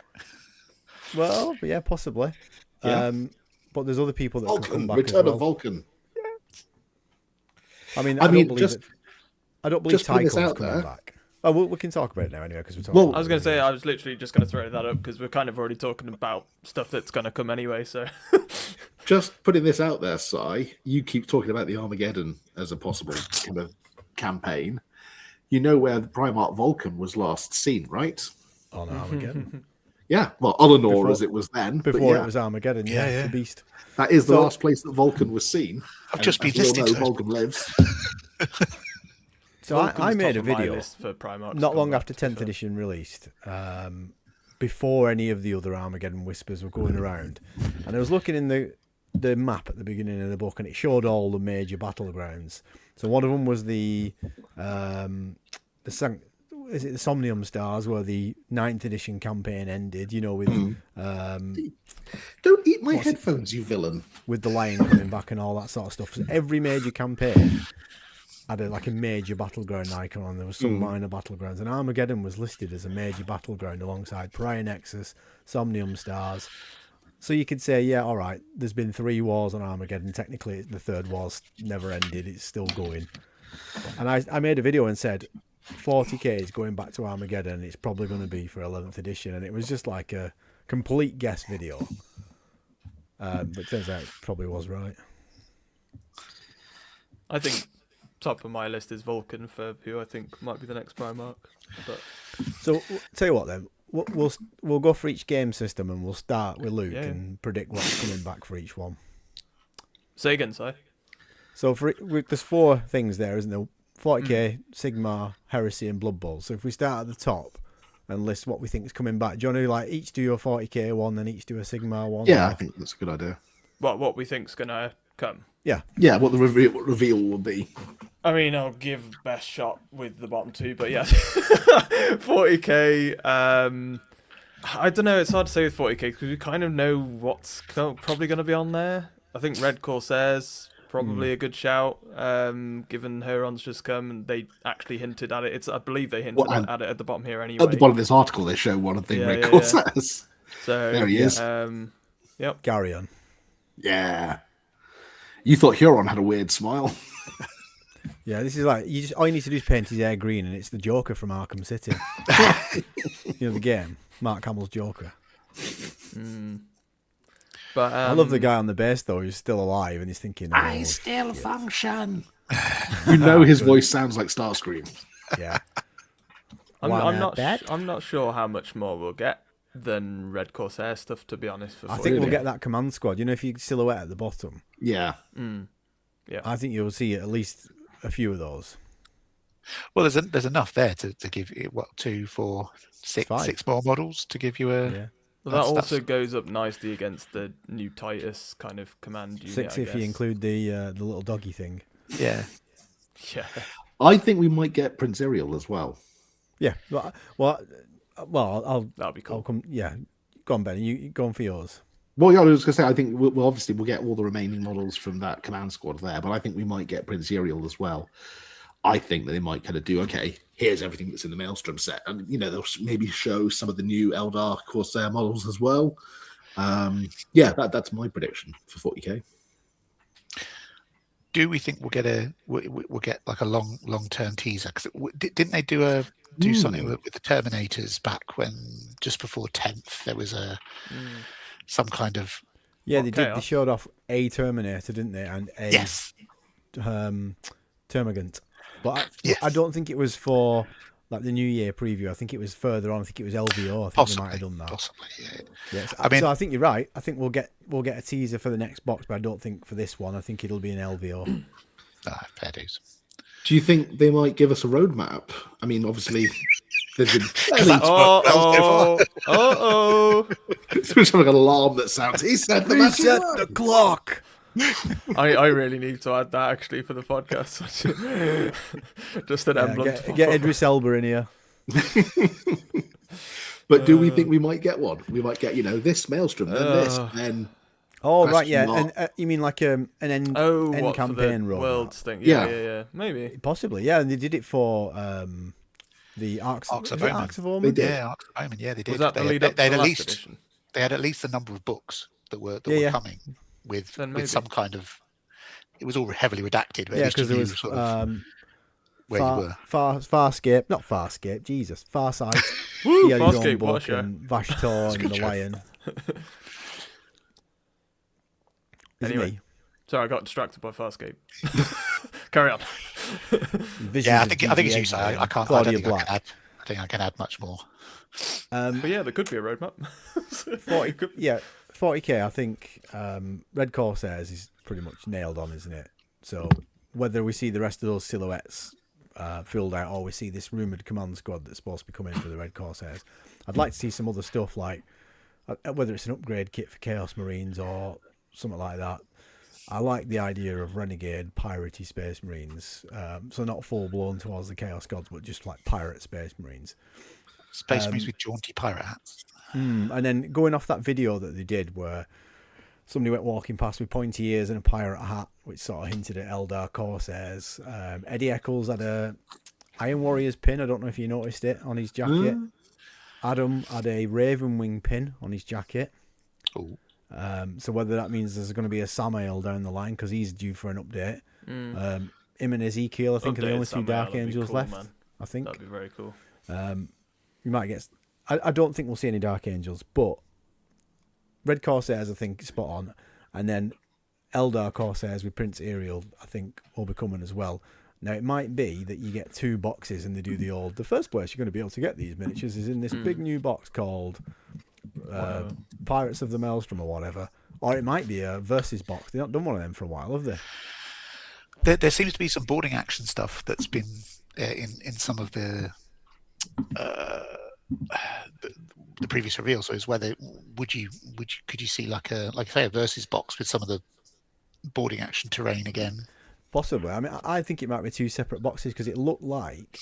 Well, yeah, possibly. Yeah. But there's other people that can Vulcan, come back as Return well. of Vulcan. I mean, I I mean, don't believe I don't believe just putting this Tycho's out coming there. back. Oh, we can talk about it now anyway because we're talking. Well, about I was going it to say, anyway. I was literally just going to throw that up because we're kind of already talking about stuff that's going to come anyway. So, Just putting this out there, Si, you keep talking about the Armageddon as a possible kind of campaign. You know where the Primarch Vulcan was last seen, right? on Armageddon Yeah, well, Eleanor Before- as it was then. but before yeah, it was Armageddon. Yeah, Yeah, yeah. the beast. that is the So- last place that Vulcan was seen. I've And just been as we all listening know, to it. Vulcan lives. So Vulcan's I made top a of my video list for Primarchs not to long come after back, to be 10th fair. edition released, before any of the other Armageddon whispers were going around, and I was looking in the map at the beginning of the book, and it showed all the major battlegrounds. So one of them was the Somnium Stars, where the 9th edition campaign ended. You know, with Don't eat my headphones, you villain. with the lion coming back and all that sort of stuff. So every major campaign had a major battleground icon on. There was some minor battlegrounds, and Armageddon was listed as a major battleground alongside Prior Nexus, Somnium Stars, So you could say, yeah, all right, there's been 3 wars on Armageddon. Technically, the 3rd war's never ended. It's still going. And I made a video and said 40k is going back to Armageddon. And it's probably going to be for 11th edition. And it was just like a complete guess video. But it turns out it probably was right. I think top of my list is Vulcan for who I think might be the next Primarch. But So tell you what then, we'll go for each game system and we'll start with Luke and predict what's coming back for each one. say again, Si. So there's 4 things there, isn't there? 40k, Sigmar, Heresy, and Blood Bowl. So if we start at the top and list what we think is coming back, do you want to like each do your 40k one, then each do a Sigmar one? Yeah, I think that's a good idea. What we think's gonna come. Yeah. Yeah, what the reveal will be. I mean, I'll give best shot with the bottom 2, but yeah, 40k. I don't know. It's hard to say with 40k because we kind of know what's probably going to be on there. I think Red Corsairs probably a good shout. Given Huron's just come and they actually hinted at it. I believe they hinted at it at the bottom here anyway. At the bottom of this article, they show one of the Red yeah. Corsairs. So there he is. Yep. Garyon. Yeah. You thought Huron had a weird smile. Yeah, this is like all you need to do is paint his hair green, and it's the Joker from Arkham City. You know the game, Mark Hamill's Joker. But I love the guy on the base though, who's still alive, and he's thinking, I still function. You know his voice sounds like Starscream. Yeah. I'm not sure how much more we'll get than Red Corsair stuff, to be honest. I think we'll get that command squad. You know, if you silhouette at the bottom. Yeah. Yeah. I think you'll see at least a few of those. Well, there's enough there to give you 2, 4, 6, 5. 6 more models to give you a. Yeah. Well, that also goes up nicely against the new Titus kind of command unit. 6 if you include the little doggy thing. Yeah. Yeah. I think we might get Prince Ariel as well. Yeah. Well, That'll be cool. I'll come. Yeah. Go on, Ben. You go on for yours. Well, yeah, I was going to say, I think we'll get all the remaining models from that command squad there, but I think we might get Prince Ariel as well. I think that they might kind of do, okay, here's everything that's in the Maelstrom set. And, they'll maybe show some of the new Eldar Corsair models as well. Yeah, that's my prediction for 40k. Do we think we'll get like a long-term teaser? Because didn't they do something with the Terminators back when, just before 10th, there was some kind of... Yeah, they did. They showed off a Terminator, didn't they? And a Termagant. But I don't think it was for like the New Year preview. I think it was further on. I think it was LVO. I think they might have done that. Possibly, yeah. Yes. So I think you're right. I think we'll get a teaser for the next box, but I don't think for this one. I think it'll be an LVO. Fair dues. Do you think they might give us a roadmap? I mean, obviously, there's been... It's like an alarm that sounds, he said the clock! I really need to add that actually for the podcast. Just an emblem. Get Idris Elba in here. But do we think we might get one? We might get, this Maelstrom, then this, then... Oh, right, yeah. And you mean like an end campaign for the roadmap? Worlds thing. Yeah. Maybe. Possibly, yeah. And they did it for the Arcs of Omen. They did. Yeah, Arcs of Omen, yeah, they did. Was that the lead up to the last edition? They had at least a number of books that were coming with some kind of... It was all heavily redacted. But because there was... where you were. Farscape, not Farscape, Jesus. Farsight. Woo, he had his own Farscape, book, and Vashtor and the Lion. Anyway, sorry, I got distracted by Farscape. Carry on. Yeah, I think it's you, sir. I can't. I think I can add much more. But yeah, there could be a roadmap. 40k. I think Red Corsairs is pretty much nailed on, isn't it? So whether we see the rest of those silhouettes filled out, or we see this rumored command squad that's supposed to be coming for the Red Corsairs, I'd like to see some other stuff, like whether it's an upgrade kit for Chaos Marines or something like that. I like the idea of renegade piratey Space Marines, so not full blown towards the Chaos Gods, but just like pirate Space Marines. Space Marines with jaunty pirate hats. And then going off that video that they did, where somebody went walking past with pointy ears and a pirate hat, which sort of hinted at Eldar Corsairs. Eddie Eccles had a Iron Warriors pin. I don't know if you noticed it on his jacket. Adam had a Raven Wing pin on his jacket. Ooh. So whether that means there's going to be a Samael down the line because he's due for an update. Him and Ezekiel, I think, are the only two Dark Angels left. Man. I think That'd be very cool. You might get. I don't think we'll see any Dark Angels, but Red Corsairs, I think, spot on, and then Eldar Corsairs with Prince Ariel, I think, will be coming as well. Now, it might be that you get 2 boxes and they do the first place you're going to be able to get these miniatures is in this big new box called Pirates of the Maelstrom or whatever. Or it might be a Versus box. They've not done one of them for a while, have they? There seems to be some boarding action stuff that's been in some of the previous reveals. So, is whether could you see like I say a Versus box with some of the boarding action terrain again? Possibly. I mean, I think it might be 2 separate boxes because it looked like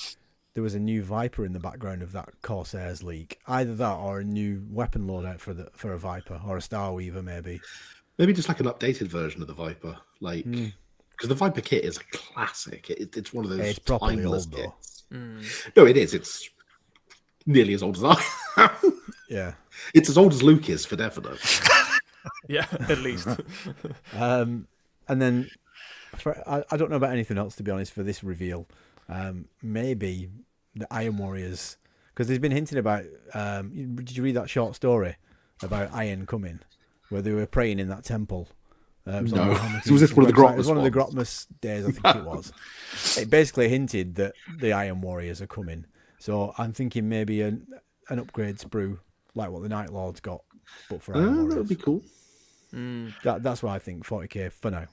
there was a new Viper in the background of that Corsairs leak. Either that or a new weapon loadout for a Viper or a Starweaver, maybe. Maybe just like an updated version of the Viper, like because the Viper kit is a classic. It's one of those it's properly timeless old, though. kits. No, it is. It's nearly as old as I am. Yeah, it's as old as Luke is for definite. Yeah, at least. And then I don't know about anything else, to be honest, for this reveal. Maybe the Iron Warriors, because there's been hinted about. Did you read that short story about Iron coming, where they were praying in that temple? No, was this one of the Grotmas? It was one of the Grotmas days, I think it was. It basically hinted that the Iron Warriors are coming. So I'm thinking maybe an upgrade sprue like what the Night Lords got, but for Iron Warriors. That would be cool. That's what I think. 40k for now.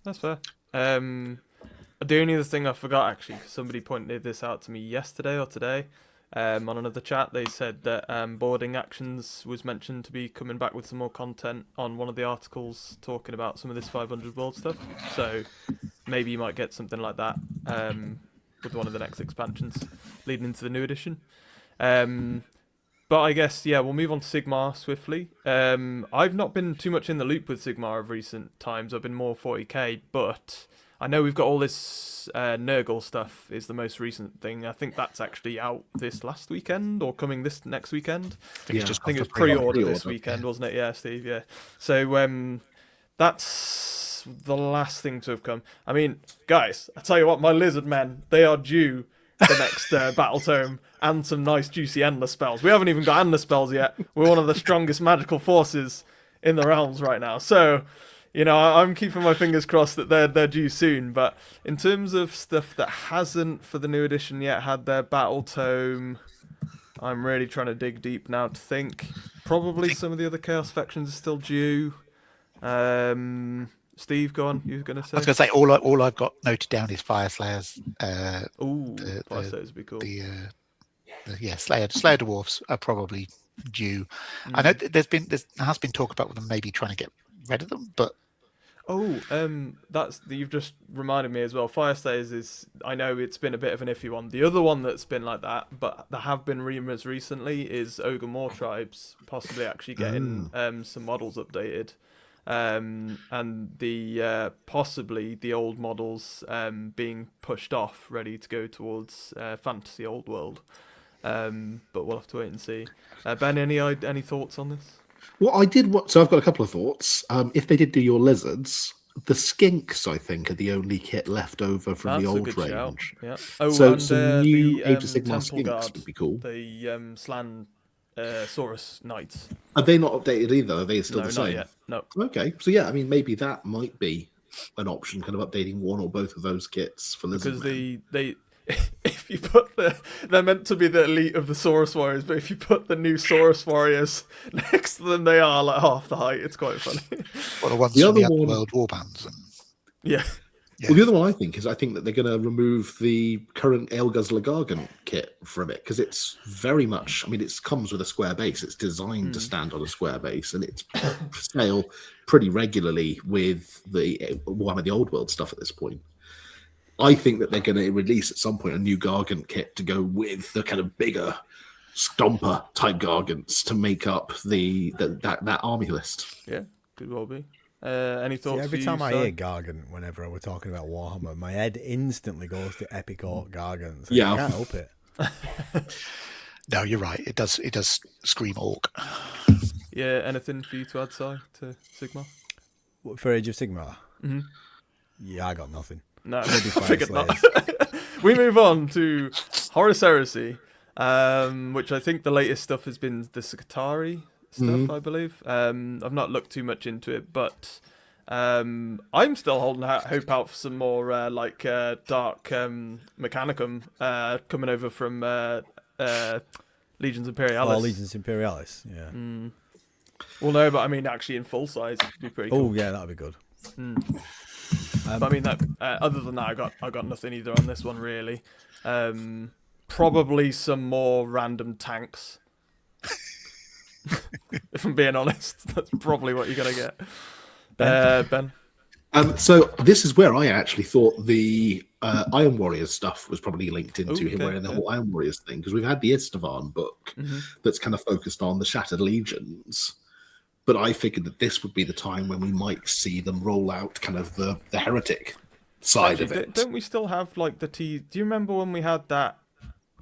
That's fair. The only other thing I forgot, actually, 'cause somebody pointed this out to me yesterday or today on another chat. They said that boarding actions was mentioned to be coming back with some more content on one of the articles talking about some of this 500 world stuff. So maybe you might get something like that with one of the next expansions leading into the new edition. But I guess, yeah, we'll move on to Sigmar swiftly. I've not been too much in the loop with Sigmar of recent times. I've been more 40k, but I know we've got all this Nurgle stuff is the most recent thing. I think that's actually out this last weekend or coming this next weekend. I think it was pre-order this weekend, wasn't it? Yeah, Steve, yeah. So that's the last thing to have come. I mean, guys, I tell you what, my lizard men, they are due the next battle tome and some nice juicy endless spells. We haven't even got endless spells yet. We're one of the strongest magical forces in the realms right now. So, you know, I'm keeping my fingers crossed that they're due soon. But in terms of stuff that hasn't for the new edition yet had their battle tome, I'm really trying to dig deep now to think. Probably some of the other Chaos factions are still due. Steve, go on. You were going to say? I was going to say all I've got noted down is Fire Slayers. Fire Slayers would be cool. Slayer Dwarfs are probably due. I know there has been talk about them maybe trying to get rid of them, but you've just reminded me as well. Fire Slayers is, I know it's been a bit of an iffy one. The other one that's been like that, but there have been rumours recently, is Ogre Moor Tribes possibly actually getting some models updated. And the possibly the old models being pushed off, ready to go towards Fantasy Old World. But we'll have to wait and see. Ben, any thoughts on this? Well, so I've got a couple of thoughts. If they did do your lizards, the skinks, I think, are the only kit left over from the old range. Shout. Yeah. Oh, so and some new the, Age of Sigmar Temple skinks Guard, would be cool. The Slan Saurus Knights. Are they not updated either? Are they still the same? Not yet. No. Okay, so yeah, I mean, maybe that might be an option, kind of updating one or both of those kits for lizard because they if you put they're meant to be the elite of the Saurus Warriors, but if you put the new Saurus Warriors next to them, they are like half the height. It's quite funny. Well, the ones from the World Warbands. Yeah. Well, the other one I think that they're going to remove the current Aelguzzler Gargant kit from it because it's very much. I mean, it comes with a square base. It's designed to stand on a square base, and it's for sale pretty regularly with the Warhammer the Old World stuff at this point. I think that they're going to release at some point a new Gargant kit to go with the kind of bigger Stomper type Gargants to make up that army list. Yeah, could well be. Any thoughts? See, every time I hear Gargant, whenever we're talking about Warhammer, my head instantly goes to Epic Orc Gargants. Yeah, I can't help it. No, you're right. It does scream orc. Yeah, anything for you to add, Si, to Sigmar? For Age of Sigmar? Mm-hmm. Yeah, I got nothing. No, I Maybe Fire figured not. Slayers. We move on to Horus Heresy, which I think the latest stuff has been the Sakatari stuff, I believe. I've not looked too much into it, but I'm still holding hope out for some more Dark Mechanicum coming over from Legions Imperialis. Oh, Legions Imperialis, yeah. Well, no, but I mean actually in full size would be pretty cool. Oh, yeah, that'd be good. But I mean, that other than that, I got nothing either on this one really. Probably some more random tanks. If I'm being honest, that's probably what you're gonna get. Ben. So this is where I actually thought the Iron Warriors stuff was probably linked into him wearing the whole Iron Warriors thing, because we've had the Istvan book that's kind of focused on the Shattered Legions. But I figured that this would be the time when we might see them roll out kind of the heretic side of it. Don't we still have like the Do you remember when we had that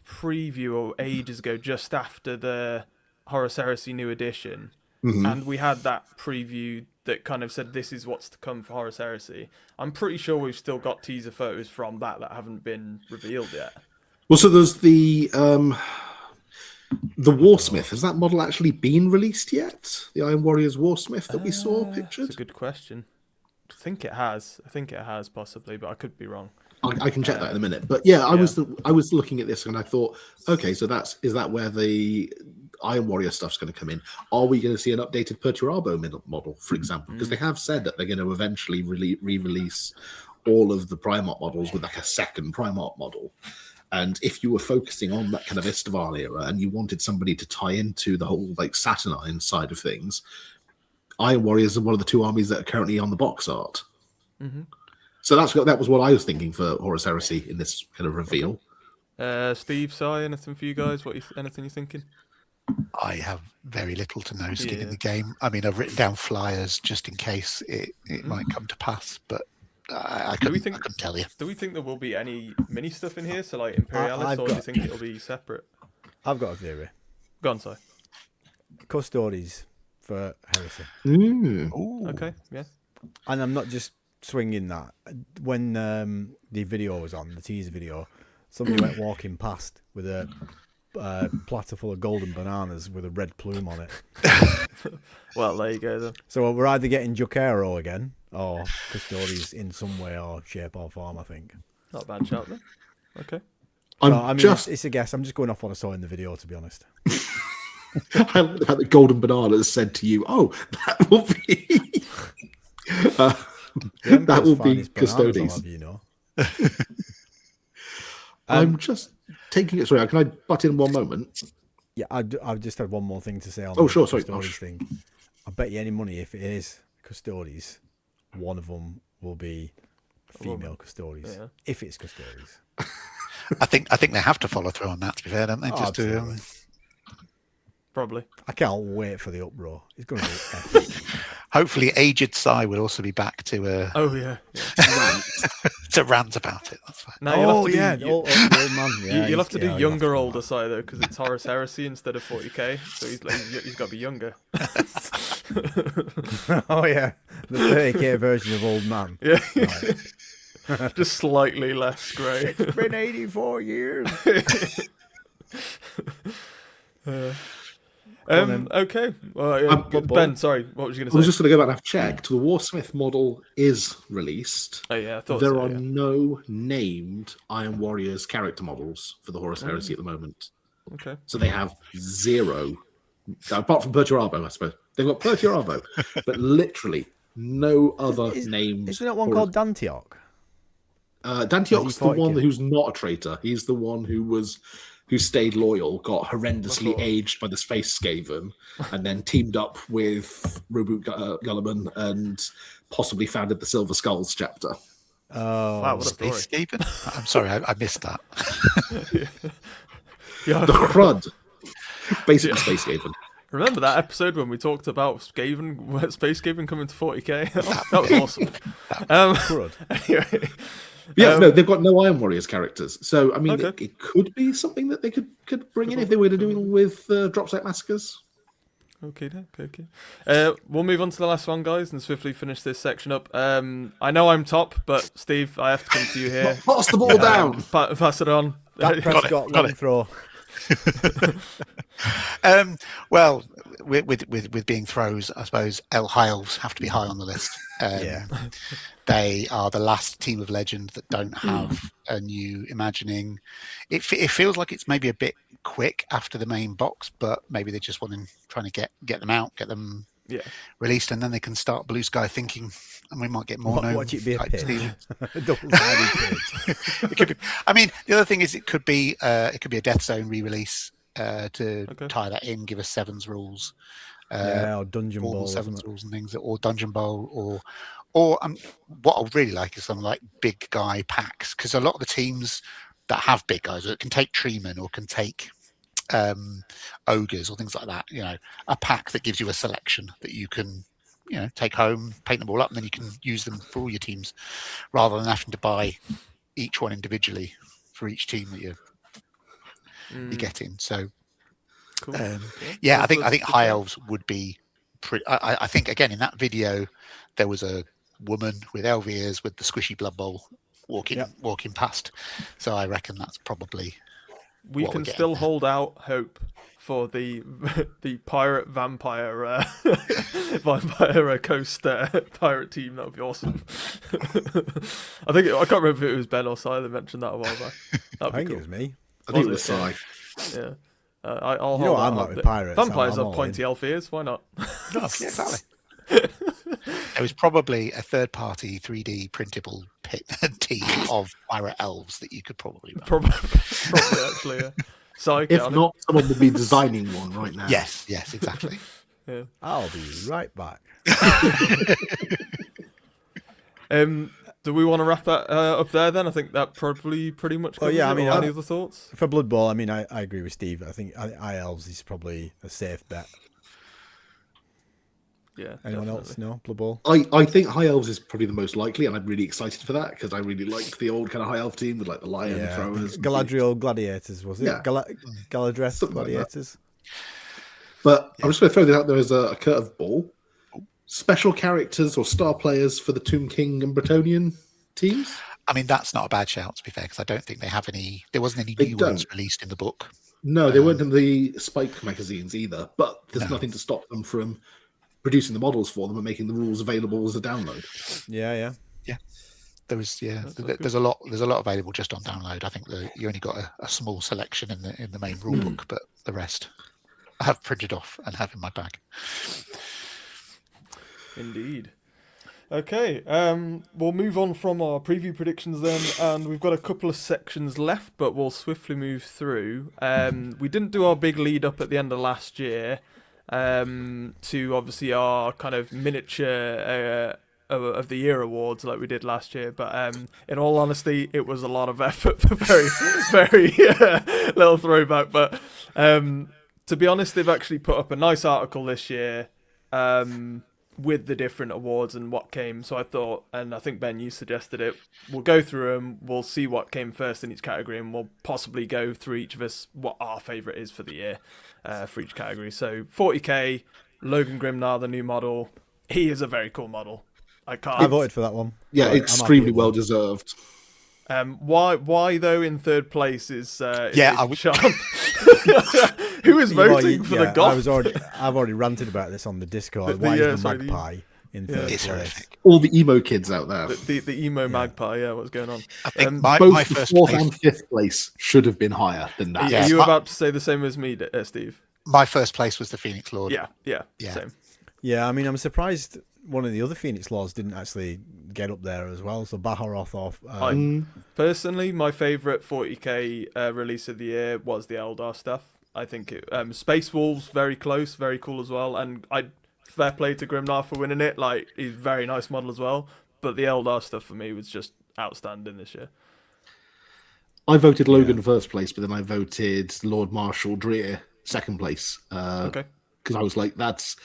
preview ages ago, just after the Horus Heresy New Edition, and we had that preview that kind of said this is what's to come for Horus Heresy? I'm pretty sure we've still got teaser photos from that haven't been revealed yet. Well, so there's the Warsmith. Has that model actually been released yet? The Iron Warriors Warsmith that we saw pictured? That's a good question. I think it has possibly, but I could be wrong. I can check that in a minute. But yeah, I was looking at this and I thought, okay, so is that where the Iron Warrior stuff's going to come in? Are we going to see an updated Perturabo model, for example? Because they have said that they're going to eventually re-release all of the Primarch models with like a second Primarch model. And if you were focusing on that kind of Istvan era and you wanted somebody to tie into the whole like Saturnine side of things, Iron Warriors are one of the two armies that are currently on the box art. So that was what I was thinking for Horus Heresy in this kind of reveal. Steve, Si, anything for you guys? Anything you're thinking? I have very little to no skin in the game. I mean, I've written down flyers just in case it might come to pass, but I couldn't tell you. Do we think there will be any mini stuff in here, so like Imperialis, or do you think it'll be separate? I've got a theory. Go on, Si. Custodes for Heresy. Ooh. Okay, yeah. And I'm not just swinging that. When the video was on, the teaser video, somebody went walking past with a platter full of golden bananas with a red plume on it. Well, there you go then. So we're either getting Jokero again, or Custodes in some way or shape or form, I think. Not a bad shout then. Okay. It's a guess. I'm just going off what I saw in the video, to be honest. I like how the golden bananas said to you, "Oh, that will be that will be Custodes." You know. I'm just taking it. Sorry, can I butt in one moment? Yeah, I've just had one more thing to say on sorry, Custodes thing. I bet you any money if it is Custodes, one of them will be female Custodes. Yeah. If it's Custodes. I think they have to follow through on that, to be fair, don't they? Just to probably. I can't wait for the uproar. It's going to be epic. Hopefully, aged Sai will also be back to to rant about it. That's fine. No, you'll have to old man. Yeah, you'll have to do younger older Sai though, because it's Horus Heresy instead of 40k. So he's got to be younger. Oh yeah, the 30k version of old man. Yeah. Right. Just slightly less grey. It's been 84 years. Okay. Well, Ben, sorry, what was you going to say? I was just going to go back and have checked. The Warsmith model is released. Oh yeah, I thought there are no named Iron Warriors character models for the Horus Heresy at the moment. Okay. So they have zero, apart from Perturabo, I suppose. They've got Perturabo, but literally no other named. Isn't that one called Dantioch? Dantioch's the one who's not a traitor. He's the one who stayed loyal, got horrendously aged by the Space Skaven, and then teamed up with Reboot Gulliman and possibly founded the Silver Skulls chapter. Oh, wow, what a story. Space Skaven? I'm sorry, I missed that. Yeah. The Crud. Basically Space Skaven. Remember that episode when we talked about Space Skaven coming to 40k? That was awesome. Anyway. Yeah, no, they've got no Iron Warriors characters. So, I mean, it could be something that they could bring in if they were to do with Dropsite Massacres. Okay. We'll move on to the last one, guys, and swiftly finish this section up. I know I'm top, but Steve, I have to come to you here. Pass the ball down. Pass it on. Dak Prescott long throw. Well, with being throws, I suppose High Elves have to be high on the list. Yeah. They are the last team of legend that don't have a new imagining. It feels like it's maybe a bit quick after the main box, but maybe they're just trying to get them out, get them released, and then they can start blue sky thinking, and we might get more known. Watch it be a type pitch. seasons. Double-sided pitch. It could be. I mean, the other thing is it could be a Death Zone re-release to tie that in, give us Sevens rules. Or Dungeon Bowl, Sevens rules and things, or Dungeon Bowl, or what I really like is some like big guy packs, because a lot of the teams that have big guys that can take treemen or can take ogres or things like that, a pack that gives you a selection that you can take home, paint them all up, and then you can use them for all your teams rather than having to buy each one individually for each team that you're getting. So Cool. I think High Elves would be pretty. I think again in that video there was a woman with elf ears with the squishy blood bowl walking past. So I reckon that's probably we can still hold out hope for the pirate vampire coast pirate team. That would be awesome. I can't remember if it was Ben or Si that mentioned that a while back. I think it was me. I think it was Si. Yeah. I'll You know hold I'm out not hope with that- pirates. Vampires I'm have all pointy in. elf ears. Why not? Yeah, exactly. There was probably a third-party 3D printable team of pirate elves that you could probably run. Probably actually. Yeah. Si, get If on it. not, someone would be designing one right now. Yes, exactly. Yeah. I'll be right back. Do we want to wrap that up there then? I think that probably pretty much covers yeah, I it. mean, Or any other thoughts? For Blood Bowl, I mean, I agree with Steve. I think High Elves is probably a safe bet. Yeah. Anyone definitely. else? No? Blood Bowl? I think High Elves is probably the most likely, and I'm really excited for that because I really liked the old kind of High Elf team with like the lion throwers. Galadriel Gladiators, was it? Yeah. Galadriel Something like that. Gladiators? But I'm just going to throw this out there as a curveball. Special characters or star players for the Tomb King and Bretonian teams? I mean, that's not a bad shout, to be fair, because I don't think they have any. There wasn't any They new ones don't. released in the book. No, they weren't in the Spike magazines either, but there's nothing to stop them from producing the models for them and making the rules available as a download. Yeah. There's a lot available just on download. I think that you only got a small selection in the main rule book, but the rest I have printed off and have in my bag. Indeed. Okay, we'll move on from our preview predictions then, and we've got a couple of sections left, but we'll swiftly move through. We didn't do our big lead up at the end of last year to obviously our kind of miniature of the year awards like we did last year, but in all honesty, it was a lot of effort for very little throwback. But to be honest, they've actually put up a nice article this year. With the different awards and what came. So I thought, and I think Ben, you suggested it, we'll go through them, we'll see what came first in each category, and we'll possibly go through each of us what our favourite is for the year for each category. So 40k, Logan Grimnar, the new model. He is a very cool model. I voted for that one. Yeah, I'm extremely happy with well it. deserved. Why though in third place is I would. Sean? Who is voting for the goth? I've already ranted about this on the Discord. The- Why the, is the sorry, the- magpie in third It's place? horrific. All the emo kids out there. The emo magpie, yeah, what's going on? I think Both my the first fourth place. and fifth place should have been higher than that. Yeah. Are you my- about to say the same as me, Steve? My first place was the Phoenix Lord. Yeah, Yeah. same. Yeah, I mean, I'm surprised one of the other Phoenix Lords didn't actually get up there as well. So Baharoth off. Personally, my favourite 40k release of the year was the Eldar stuff. I think Space Wolves, very close, very cool as well. And fair play to Grimnar for winning it. Like, he's a very nice model as well. But the Eldar stuff for me was just outstanding this year. I voted Logan first place, but then I voted Lord Marshal Dreer second place. Okay. Because I was like, that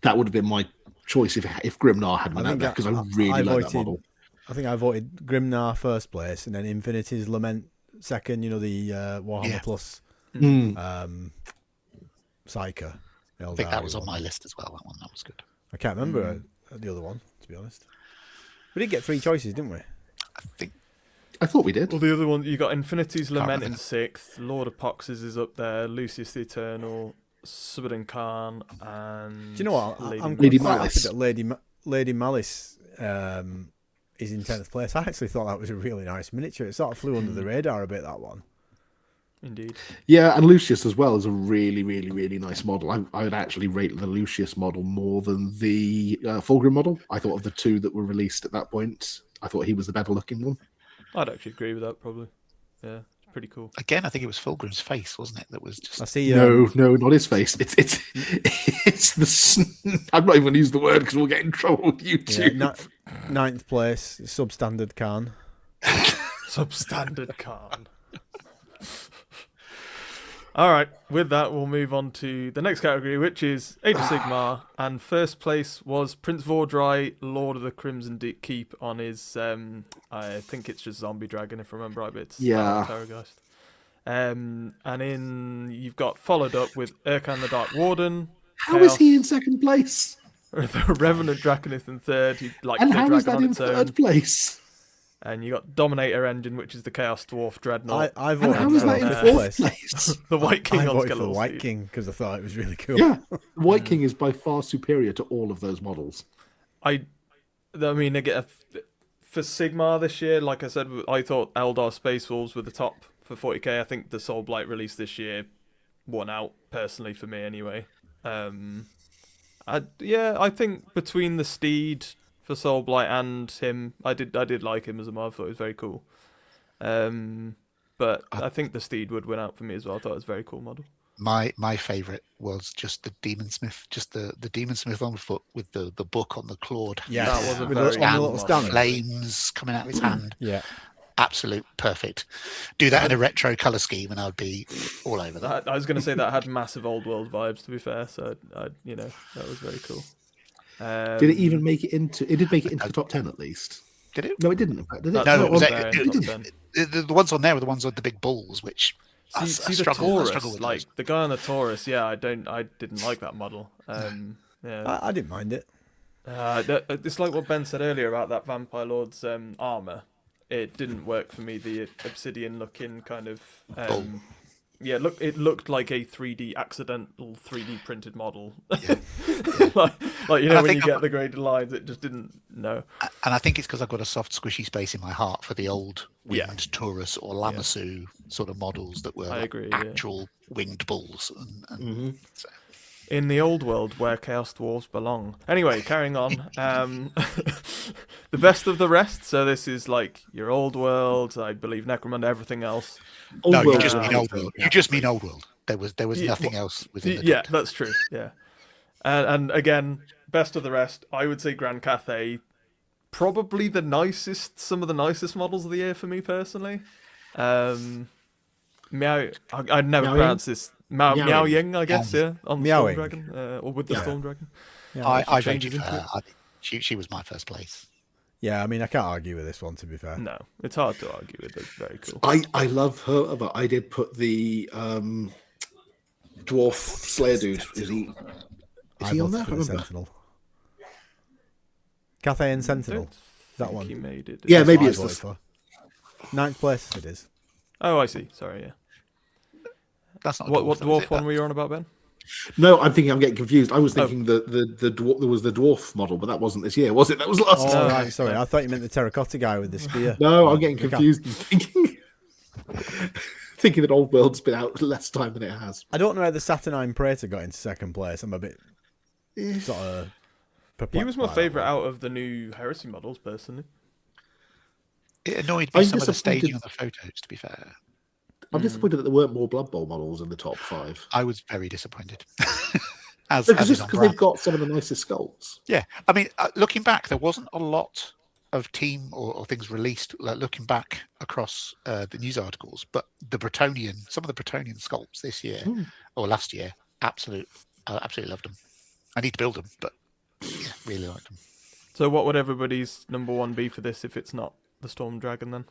would have been my choice if Grimnar had won out there, because I really like that model. I think I voted Grimnar first place, and then Infinity's Lament second. You know, the Warhammer Plus Psyker. I think that was on my list as well. That was good. I can't remember the other one, to be honest. We did get 3 choices, didn't we? I thought we did. Well, the other one, you got Infinity's Lament in remember. 6th, Lord of Poxes is up there, Lucius the Eternal, Subadin Khan, and... Do you know what? I'm Lady quite happy Malice. that Lady Malice is in 10th place. I actually thought that was a really nice miniature. It sort of flew under the radar a bit, that one. Indeed. Yeah, and Lucius as well is a really, really, really nice model. I would actually rate the Lucius model more than the Fulgrim model. I thought of the 2 that were released at that point, I thought he was the better looking one. I'd actually agree with that, probably. Yeah, it's pretty cool. Again, I think it was Fulgrim's face, wasn't it? That was just. I see. No, not his face. It's the. I'm not even going to use the word because we'll get in trouble with YouTube. Yeah, 9th place, substandard Khan. Substandard Khan. All right, with that, we'll move on to the next category, which is Age of Sigmar. And first place was Prince Vordry, Lord of the Crimson Keep, on his, I think it's just Zombie Dragon, if I remember right, but it's Terrorgeist. And you've got followed up with Urkan the Dark Warden. How is he in second place? The Revenant Draconith in third. And how is that in third place? And you got Dominator Engine, which is the Chaos Dwarf Dreadnought. I And voted how is for that in fifth fourth place? The White King I on voted for the Skeletal White Steed. King because I thought it was really cool. Yeah, White King is by far superior to all of those models. I mean, again, for Sigmar this year, like I said, I thought Eldar Space Wolves were the top for 40k. I think the Soul Blight release this year won out, personally, for me anyway. I think between the Steed for Soul Blight and him, I did like him as a mod. I thought it was very cool. But I think the Steed would win out for me as well. I thought it was a very cool model. My favourite was just the Demon Smith, just the Demon Smith on foot with the book on the clawed. Yeah, That was a with very the cool little model. stand. Flames coming out of his hand. Yeah, Absolute perfect. Do that in a retro colour scheme, and I'd be all over that. I was going to say that had massive old world vibes, to be fair. So that was very cool. Did it even make it into? It did make it into the top 10 at least. Did it? No, it didn't. In fact, did it? No, it was didn't. the ones on there were the ones with the big balls, which I See the struggle Taurus, with like those. the guy on the Taurus. Yeah, I didn't like that model. Yeah, I didn't mind it. it's like what Ben said earlier about that Vampire Lord's armor. It didn't work for me. The obsidian looking kind of it looked like a 3D accidental 3D printed model. Yeah. like when think you get the graded lines, it just didn't. No. And I think it's because I've got a soft, squishy space in my heart for the old winged Taurus or Lamassu sort of models that were I agree, actual winged bulls. And so. In the old world where Chaos Dwarves belong. Anyway, carrying on. The best of the rest. So this is like your old world, I believe Necromunda, everything else. No, you Old just World, mean old world. You just mean old world. There was nothing else within the Yeah, top. that's true. Yeah. And again, best of the rest, I would say Grand Cathay, probably some of the nicest models of the year for me personally. Meow, I'd never Meow pronounce this. Meow Meowing. Ying, I guess, yeah, on the Meowing. Storm Dragon, or with the Storm Dragon. Yeah, I changes voted for into her. She was my first place. yeah, I mean, I can't argue with this one, to be fair. No, it's hard to argue with. It's very cool. I love her, but I did put the dwarf Slayer dude. Is he I on voted there? I for the remember. Sentinel. Cathay and Sentinel. Don't That think one. He made it. Yeah, That's maybe what I it's voted the. for. 9th place, it is. Oh, I see. Sorry, yeah. That's not a What though, is dwarf it? one were you on about, Ben? No, I'm getting confused. I was thinking the dwarf, there was the dwarf model, but that wasn't this year, was it? That was last Oh, time. right, sorry. I thought you meant the terracotta guy with the spear. No, I'm getting The cat. confused and thinking that Old World's been out less time than it has. I don't know how the Saturnine Praetor got into second place. I'm a bit sort of perplexed. He was my by that favourite one. out of the new Heresy models, personally. It annoyed me I'm some of the disappointed- staging on the photos, to be fair. I'm disappointed that there weren't more Blood Bowl models in the top 5. I was very disappointed. as Because is just on because brand. they've got some of the nicest sculpts. Yeah, I mean, looking back, there wasn't a lot of team or things released. Like looking back across the news articles, but some of the Bretonian sculpts this year or last year, I absolutely loved them. I need to build them, but yeah, really liked them. So what would everybody's number one be for this if it's not the Storm Dragon then?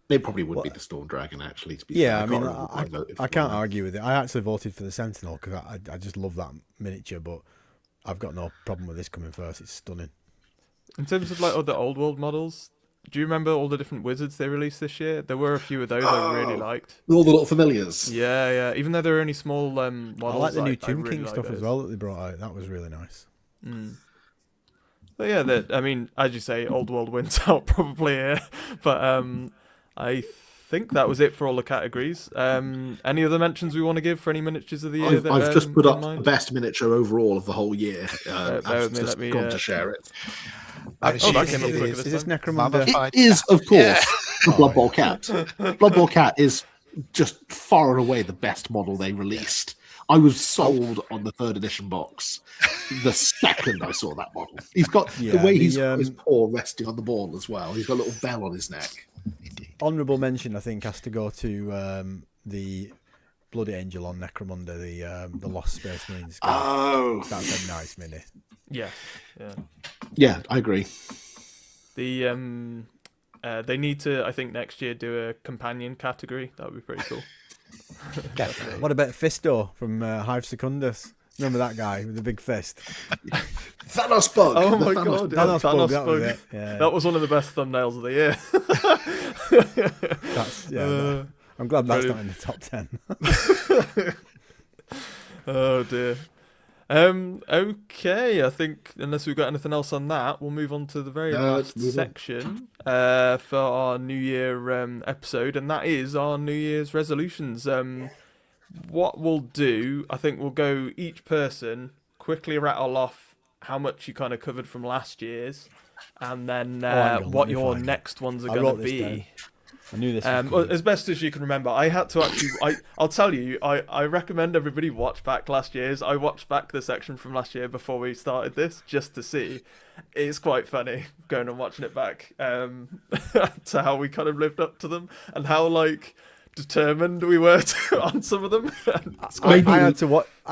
It probably would be the Storm Dragon, actually. To be Yeah, fair. I mean, can't remember what voted I for can't now. argue with it. I actually voted for the Sentinel because I just love that miniature, but I've got no problem with this coming first. It's stunning. In terms of like other old world models, do you remember all the different wizards they released this year? There were a few of those I really liked. All the little familiars. Yeah, yeah. Even though they're only small models, I like the new Tomb really King like stuff those. as well that they brought out. That was really nice. But yeah, I mean, as you say, old world wins out probably here. But I think that was it for all the categories. Any other mentions we want to give for any miniatures of the year? I've just put in up mind? the best miniature overall of the whole year. Bear I've with me, just let me, gone to share it. I'm Oh, that assuming came up it quicker Is this this time. Necromunda? Mummified It is, of course, Yeah. the Blood Bowl Cat. Blood Bowl Cat is just far and away the best model they released. I was sold on the 3rd edition box the second I saw that model. He's got the Yeah, way the, he's got his paw resting on the ball as well. He's got a little bell on his neck. Honourable mention, I think, has to go to the Blood Angel on Necromunda, the Lost Space Marines. Oh, That's a nice mini. Yeah, yeah. yeah, I agree. The they need to, I think, next year do a companion category. That would be pretty cool. Definitely. What about Fisto from Hive Secundus? Remember that guy with the big fist? Thanos Bug. Oh the my Thanos god, Bug. yeah, Thanos Thanos Bug, that was Bug. it. Yeah. That was one of the best thumbnails of the year. That's, I'm glad that's not in the top 10. Oh dear. Okay, I think unless we've got anything else on that, we'll move on to the very last let's move on. section for our New Year episode, and that is our New Year's resolutions. What we'll do, I think we'll go each person quickly rattle off how much you kind of covered from last year's, and then hang on, what let me your find it. next ones are I going wrote to this be. down. I knew this was Well, coming. as best as you can remember, I had to actually. I'll tell you. I recommend everybody watch back last year's. I watched back the section from last year before we started this just to see. It's quite funny going and watching it back to how we kind of lived up to them and how like determined we were on some of them. It's quite I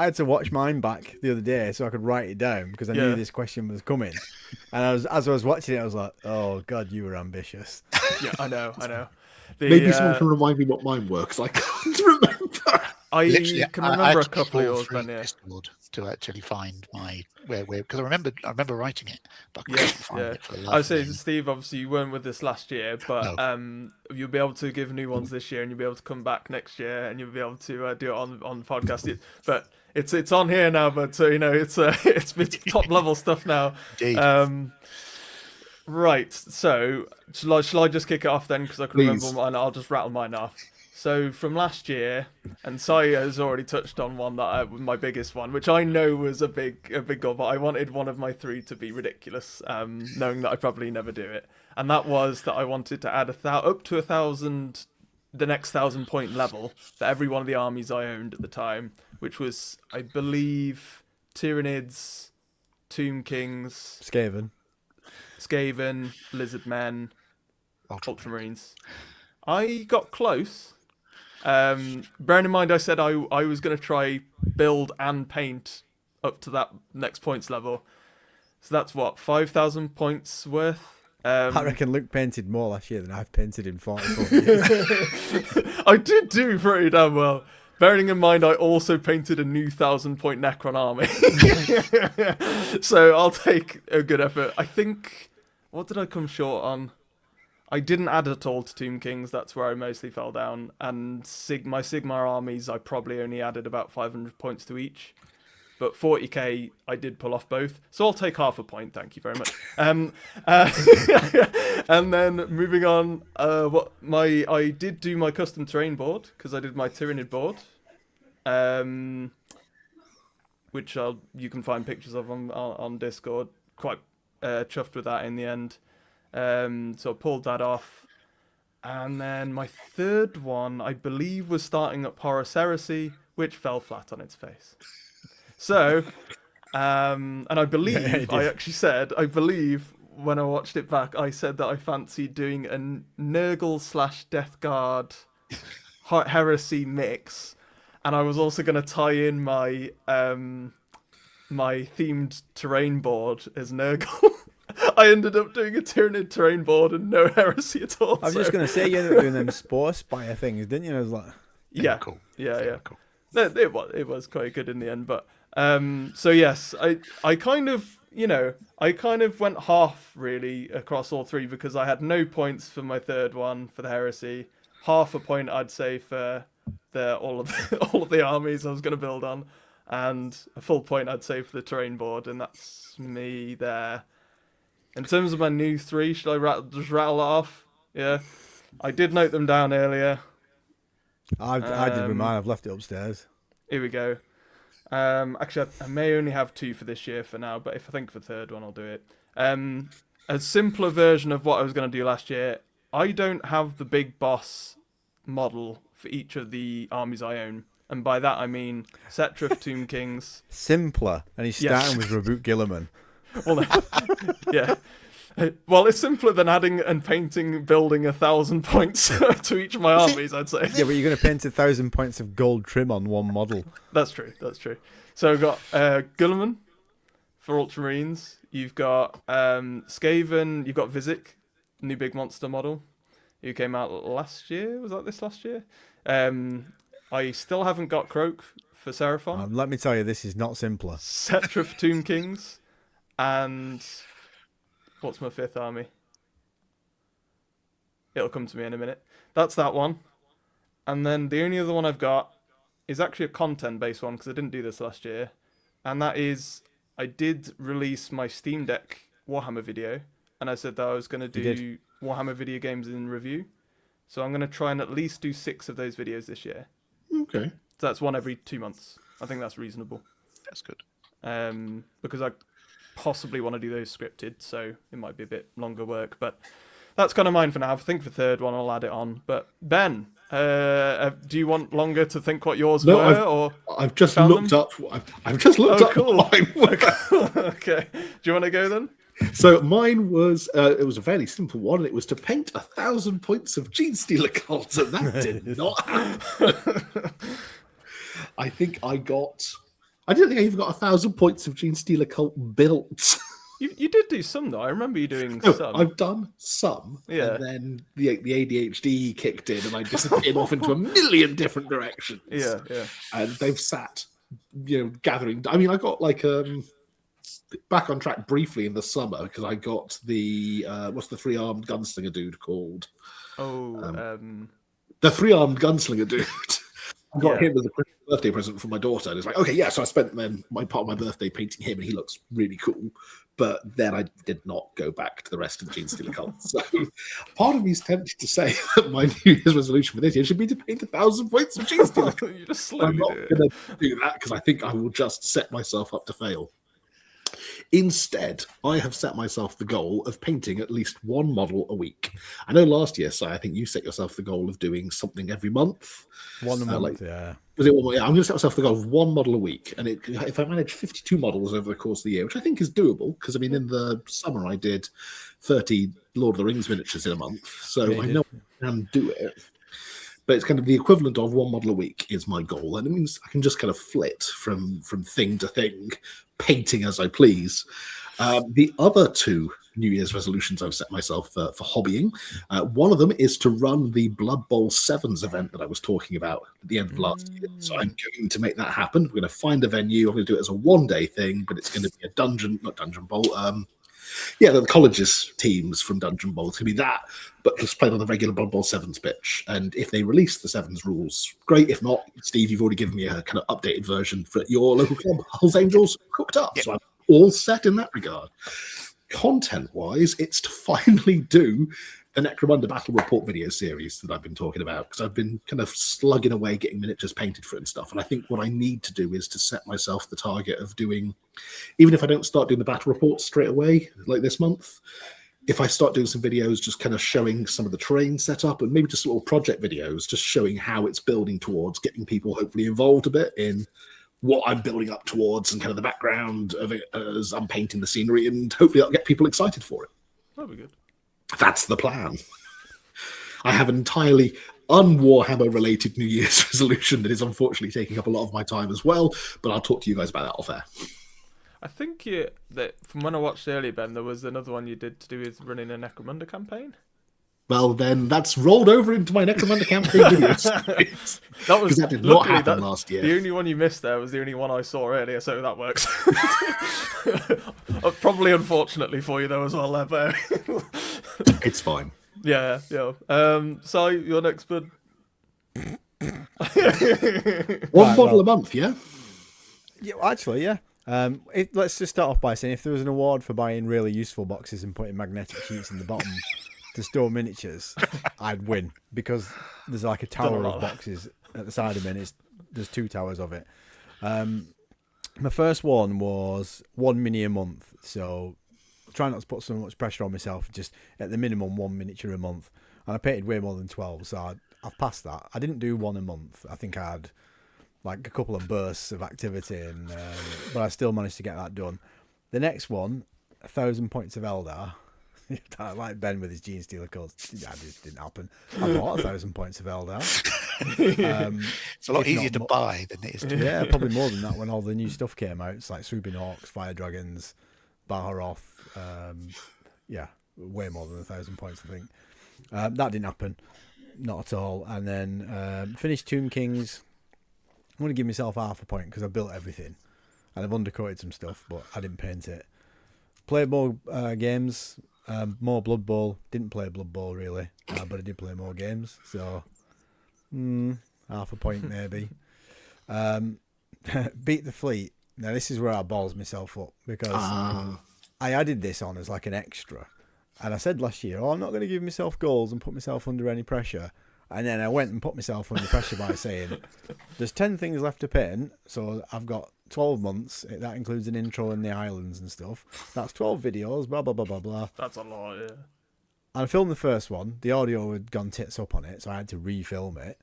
had to watch mine back the other day so I could write it down because I Yeah. knew this question was coming. And as I was watching it, I was like, "Oh God, you were ambitious." yeah, I know. Maybe someone can remind me what mine were, because I can't remember. I Literally, can I remember a had to couple of scroll yours, through Ben. Yeah. Discord to actually find my where because I remember writing it, but I Yeah, couldn't find yeah. it for the I would life say, of me. Steve, obviously you weren't with us last year, but you'll be able to give new ones this year, and you'll be able to come back next year, and you'll be able to do it on the podcast. But it's on here now, but you know it's top level stuff now. Indeed. Right. So shall I just kick it off then, because I can Please. remember mine. I'll just rattle mine off. So from last year, and Saya has already touched on one that my biggest one, which I know was a big goal, but I wanted one of my 3 to be ridiculous, knowing that I probably never do it, and that was that I wanted to add up to 1,000, the next 1,000 point level for every one of the armies I owned at the time, which was, I believe, Tyranids, Tomb Kings, Skaven, Lizard Men, Ultramarines. I got close. Bearing in mind, I said I was going to try build and paint up to that next points level. So that's what, 5,000 points worth. I reckon Luke painted more last year than I've painted in 44 years. I did do pretty damn well. Bearing in mind, I also painted a new 1,000 point Necron army. So I'll take a good effort. I think, what did I come short on? I didn't add at all to Tomb Kings. That's where I mostly fell down. And my Sigmar armies, I probably only added about 500 points to each. But 40k, I did pull off both. So I'll take half a point. Thank you very much. And then moving on, I did do my custom terrain board because I did my Tyranid board, which you can find pictures of on Discord. Quite chuffed with that in the end. So I pulled that off. And then my third one, I believe, was starting up Horus Heresy, which fell flat on its face. So, and I believe, I believe when I watched it back, I said that I fancied doing a Nurgle / Death Guard Heresy mix. And I was also going to tie in my my themed terrain board as Nurgle. I ended up doing a Tyranid terrain board and no heresy at all. I was just going to say, you ended up doing them Spore Spire things, didn't you? I was like, yeah, cool. yeah. Cool. No, it was quite good in the end, but so yes, I kind of went half really across all three because I had no points for my third one for the heresy, half a point I'd say for all of the armies I was going to build on, and a full point I'd say for the terrain board, and that's me there. In terms of my new three, should I just rattle it off? Yeah, I did note them down earlier. I did with mine. I've left it upstairs. Here we go. Actually, I may only have two for this year for now, but if I think for the third one, I'll do it. A simpler version of what I was going to do last year. I don't have the big boss model for each of the armies I own. And by that, I mean Setra Tomb Kings. Simpler. And he's starting with Reboot Gilliman. Well, no. Yeah. Well, it's simpler than adding and painting, building 1,000 points to each of my armies, I'd say. Yeah, but you're going to paint 1,000 points of gold trim on one model. That's true. So I've got Gulliman for Ultramarines. You've got Skaven. You've got Vizik, new big monster model, who came out last year. Was that this last year? I still haven't got Croak for Seraphon. Let me tell you, this is not simpler. Setra for Tomb Kings. And what's my fifth army? It'll come to me in a minute. That's that one. And then the only other one I've got is actually a content-based one, because I didn't do this last year. And that is, I did release my Steam Deck Warhammer video, and I said that I was going to do Warhammer video games in review. So I'm going to try and at least do 6 of those videos this year. Okay. So that's one every 2 months. I think that's reasonable. That's good. Because I possibly want to do those scripted, so it might be a bit longer work, but that's kind of mine for now. I think for the third one I'll add it on. But Ben, do you want longer to think what yours were, or I've just found looked them? up. I've just looked up. Cool. What mine were. Okay. Do you want to go then? So mine was it was a fairly simple one. It was to paint 1,000 points of Gene Stealer Cult, and that did not happen. I think I didn't think I even got 1,000 points of Gene Stealer Cult built. You did do some though. I remember you doing No, some. I've done some, Yeah. and then the ADHD kicked in, and I disappeared off into a million different directions. Yeah. And they've sat, gathering. I mean, I got back on track briefly in the summer because I got the what's the 3-armed gunslinger dude called? Oh, the 3-armed gunslinger dude. I got Yeah. him as a birthday present from my daughter, and it's like, okay, yeah. So I spent my part of my birthday painting him, and he looks really cool. But then I did not go back to the rest of Gene Stealer Cult. So part of me is tempted to say that my New Year's resolution for this year should be to paint 1,000 points of Gene Stealer Cult. You just I'm slowly not do it. going to do that because I think I will just set myself up to fail. Instead, I have set myself the goal of painting at least one model a week. I know last year, Si, I think you set yourself the goal of doing something every month. One a month, yeah. Was it one? Yeah, I'm going to set myself the goal of one model a week. And if I manage 52 models over the course of the year, which I think is doable, because I mean, in the summer I did 30 Lord of the Rings miniatures in a month. So Yeah, I you know I can do it. But it's kind of the equivalent of one model a week is my goal. And it means I can just kind of flit from thing to thing, painting as I please. The other 2 New Year's resolutions I've set myself for hobbying, one of them is to run the Blood Bowl Sevens event that I was talking about at the end of last year. So I'm going to make that happen. We're going to find a venue. I'm going to do it as a one-day thing, but it's going to be a not Dungeon Bowl. The colleges teams from Dungeon Bowl. It's going to be that, but just played on the regular Blood Bowl Sevens pitch. And if they release the Sevens rules, great. If not, Steve, you've already given me a kind of updated version for your local club, Hulls Angels, cooked up. Yep. So I'm all set in that regard. Content-wise, it's to finally do the Necromunda Battle Report video series that I've been talking about, because I've been kind of slugging away getting miniatures painted for it and stuff. And I think what I need to do is to set myself the target of doing, even if I don't start doing the battle reports straight away, like this month, if I start doing some videos just kind of showing some of the terrain setup and maybe just little project videos, just showing how it's building towards getting people hopefully involved a bit in what I'm building up towards and kind of the background of it as I'm painting the scenery, and hopefully that'll get people excited for it. That'll be good. That's the plan. I have an entirely un-Warhammer related New Year's resolution that is unfortunately taking up a lot of my time as well, but I'll talk to you guys about that off air. I think that from when I watched earlier, Ben, there was another one you did to do with running a Necromunda campaign. Well, then that's rolled over into my Necromunda campaign videos. That was that did not luckily happen last year. The only one you missed there was the only one I saw earlier, so that works. Probably unfortunately for you though as well, there, but It's fine. yeah. So your next bud. One bottle a month, yeah? Yeah, actually, yeah. Let's just start off by saying if there was an award for buying really useful boxes and putting magnetic sheets in the bottom to store miniatures, I'd win, because there's like a tower of boxes at the side of me, and there's 2 towers of it. My first one was 1 mini a month, so try not to put so much pressure on myself, just at the minimum 1 miniature a month, and I painted way more than 12, so I've passed that. I didn't do 1 a month. I think I had like a couple of bursts of activity, but I still managed to get that done. The next one, 1,000 points of Eldar. Like Ben with his Gene Stealer codes. That just didn't happen. I bought 1,000 points of Eldar. It's a lot easier to buy than it is to... Yeah, probably more than that when all the new stuff came out. It's like Swooping Hawks, Fire Dragons, Baharoth. Yeah, way more than 1,000 points, I think. That didn't happen. Not at all. And then finished Tomb Kings. I'm going to give myself half a point because I built everything. And I've undercoated some stuff, but I didn't paint it. Played more games. More Blood Bowl. Didn't play Blood Bowl really, but I did play more games. So, half a point maybe. Beat the Fleet. Now this is where I balls myself up because I added this on as like an extra, and I said last year, I'm not going to give myself goals and put myself under any pressure. And then I went and put myself under pressure by saying, there's 10 things left to paint, so I've got 12 months. That includes an intro and the islands and stuff. That's 12 videos, blah, blah, blah, blah, blah. That's a lot, yeah. And I filmed the first one. The audio had gone tits up on it, so I had to refilm it.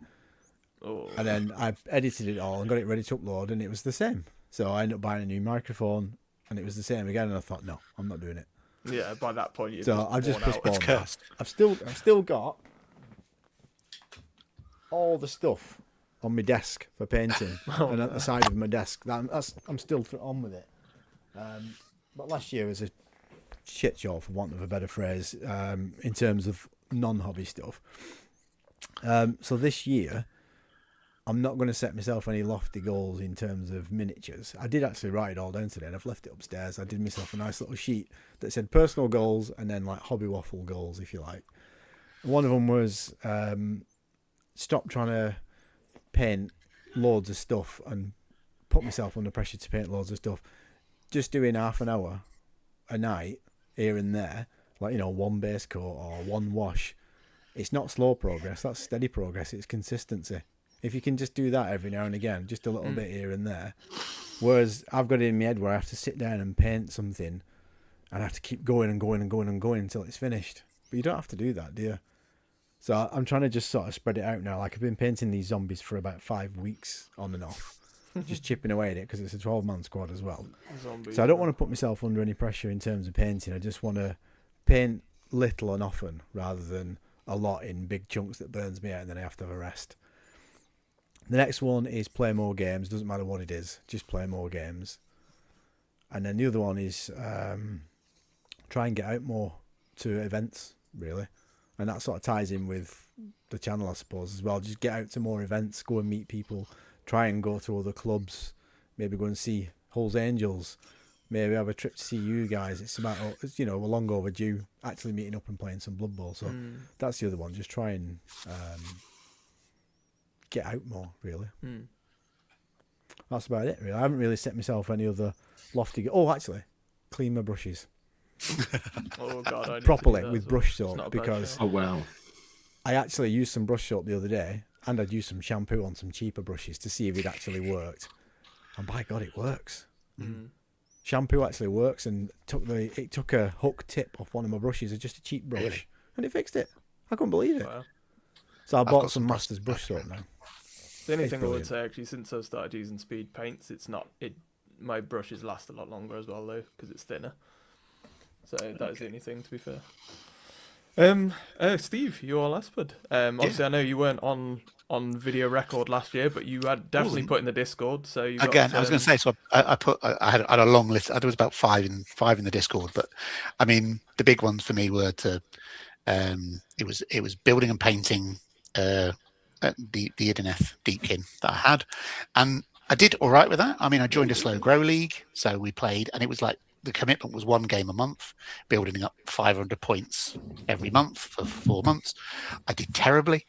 Oh. And then I edited it all and got it ready to upload, and it was the same. So I ended up buying a new microphone, and it was the same again, and I thought, no, I'm not doing it. Yeah, by that point, you're So I've just postponed out. I've still got all the stuff on my desk for painting, and at the side of my desk. I'm still on with it. But last year was a shit show, for want of a better phrase, in terms of non-hobby stuff. So this year, I'm not going to set myself any lofty goals in terms of miniatures. I did actually write it all down today, and I've left it upstairs. I did myself a nice little sheet that said personal goals and then like hobby waffle goals, if you like. One of them was stop trying to paint loads of stuff and put myself under pressure to paint loads of stuff. Just doing half an hour a night here and there, like, one base coat or one wash. It's not slow progress, that's steady progress. It's consistency. If you can just do that every now and again, just a little bit here and there. Whereas I've got it in my head where I have to sit down and paint something and I have to keep going and going and going and going until it's finished. But you don't have to do that, do you? So I'm trying to just sort of spread it out now. Like, I've been painting these zombies for about 5 weeks on and off, just chipping away at it because it's a 12-man squad as well. Zombies, so I don't want to put myself under any pressure in terms of painting. I just want to paint little and often rather than a lot in big chunks that burns me out and then I have to have a rest. The next one is play more games. Doesn't matter what it is, just play more games. And then the other one is try and get out more to events, really. And that sort of ties in with the channel, I suppose, as well. Just get out to more events, go and meet people, try and go to other clubs, maybe go and see Hull's Angels, maybe have a trip to see you guys. It's about, we're long overdue actually meeting up and playing some Blood Bowl. So that's the other one. Just try and get out more, really. That's about it, really. I haven't really set myself any other lofty... Oh, actually, clean my brushes. Oh God, I need properly to do that with as brush well. soap, because Oh, wow. I actually used some brush soap the other day, and I'd used some shampoo on some cheaper brushes to see if it actually worked. And by God, it works. Shampoo actually works, and it took a hook tip off one of my brushes, just a cheap brush, Really? and it fixed it. I couldn't believe it. Wow. So I I've bought got some some Masters brush soap now. The only It's thing I would brilliant. say, actually, since I've started using speed paints, my brushes last a lot longer as well, though, because it's thinner. So that is the only thing, to be fair. Steve, you are last bud. Obviously, I know you weren't on on video record last year, but you had definitely put in the Discord. So you again, I was going to say, so I had a long list. There was about five in the Discord, but I mean, the big ones for me were it was building and painting the Idoneth Deepkin that I had, and I did all right with that. I mean, I joined a slow grow league, so we played, and it was like the commitment was 1 game a month, building up 500 points every month for 4 months. I did terribly,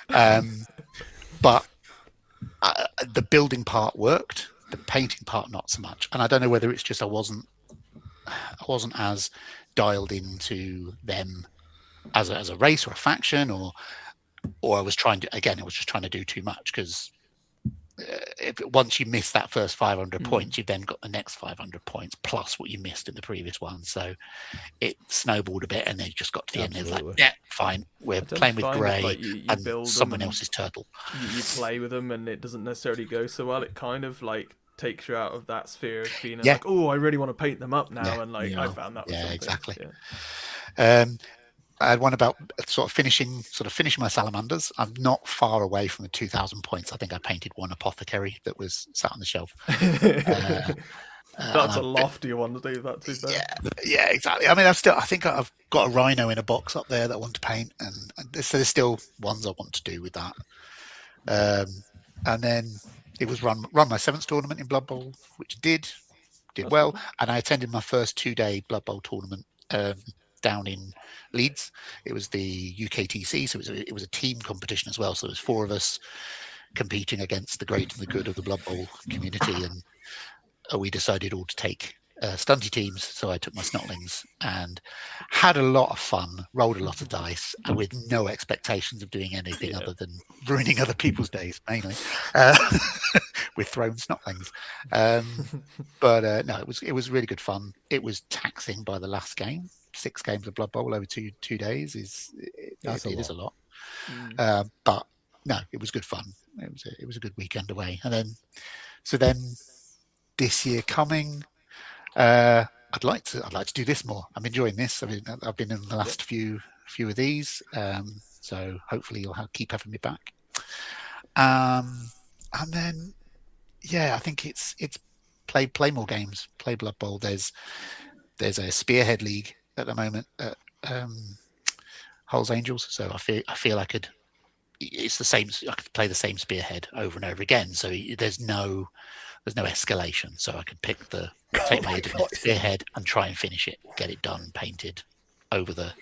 but the building part worked, the painting part not so much. And I don't know whether it's just I wasn't as dialed into them as a race or a faction, or I was trying to, again, I was just trying to do too much, because once you miss that first 500 points, you've then got the next 500 points plus what you missed in the previous one. So it snowballed a bit, and then you just got to the end. It's like, yeah, fine, we're playing with grey, like you and someone else's turtle. You play with them, and it doesn't necessarily go so well. It kind of like takes you out of that sphere of feeling like, oh, I really want to paint them up now, and like I found that. Was Exactly. Yeah. I had one about sort of finishing my salamanders. I'm not far away from the 2,000 points. I think I painted one apothecary that was sat on the shelf. That's a lofty one to do that too. Yeah, exactly. I mean, I think I've got a rhino in a box up there that I want to paint, and so there's still ones I want to do with that. And then it was run my 7th tournament in Blood Bowl, which did well, and I attended my first 2-day Blood Bowl tournament down in Leeds. It was the UKTC, so it was a team competition as well. So there was 4 of us competing against the great and the good of the Blood Bowl community, and we decided all to take stunty teams. So I took my snotlings and had a lot of fun, rolled a lot of dice, and with no expectations of doing anything other than ruining other people's days, mainly with thrown snotlings. But no, it was really good fun. It was taxing by the last game. 6 games of Blood Bowl over two days is a lot. But no, it was good fun. It was a good weekend away. And then this year coming, I'd like to do this more. I'm enjoying this. I mean, I've been in the last few of these, so hopefully you'll keep having me back. And then I think it's play more games, play Blood Bowl. There's a Spearhead League at the moment at Hull's Angels, so I feel I could. It's the same. I could play the same Spearhead over and over again. So there's no escalation. So I could take my Spearhead and try and finish it, get it done, painted over that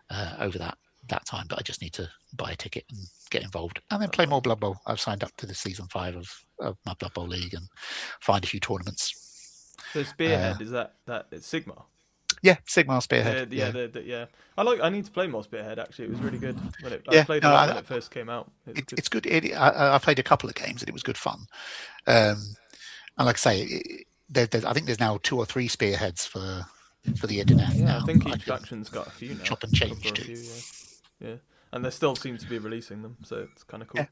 time. But I just need to buy a ticket and get involved, and then play more Blood Bowl. I've signed up to the season 5 of my Blood Bowl league and find a few tournaments. So Spearhead, is that it's Sigmar? Yeah, Sigmar Spearhead. Yeah. I need to play more Spearhead. Actually, it was really good when I played when it first came out. It's good. I played a couple of games and it was good fun. And like I say, I think there's now 2 or 3 Spearheads for the Idoneth. Yeah, I think each faction's got a few now. Chop and change too. Yeah, and they still seem to be releasing them, so it's kind of cool. Yeah.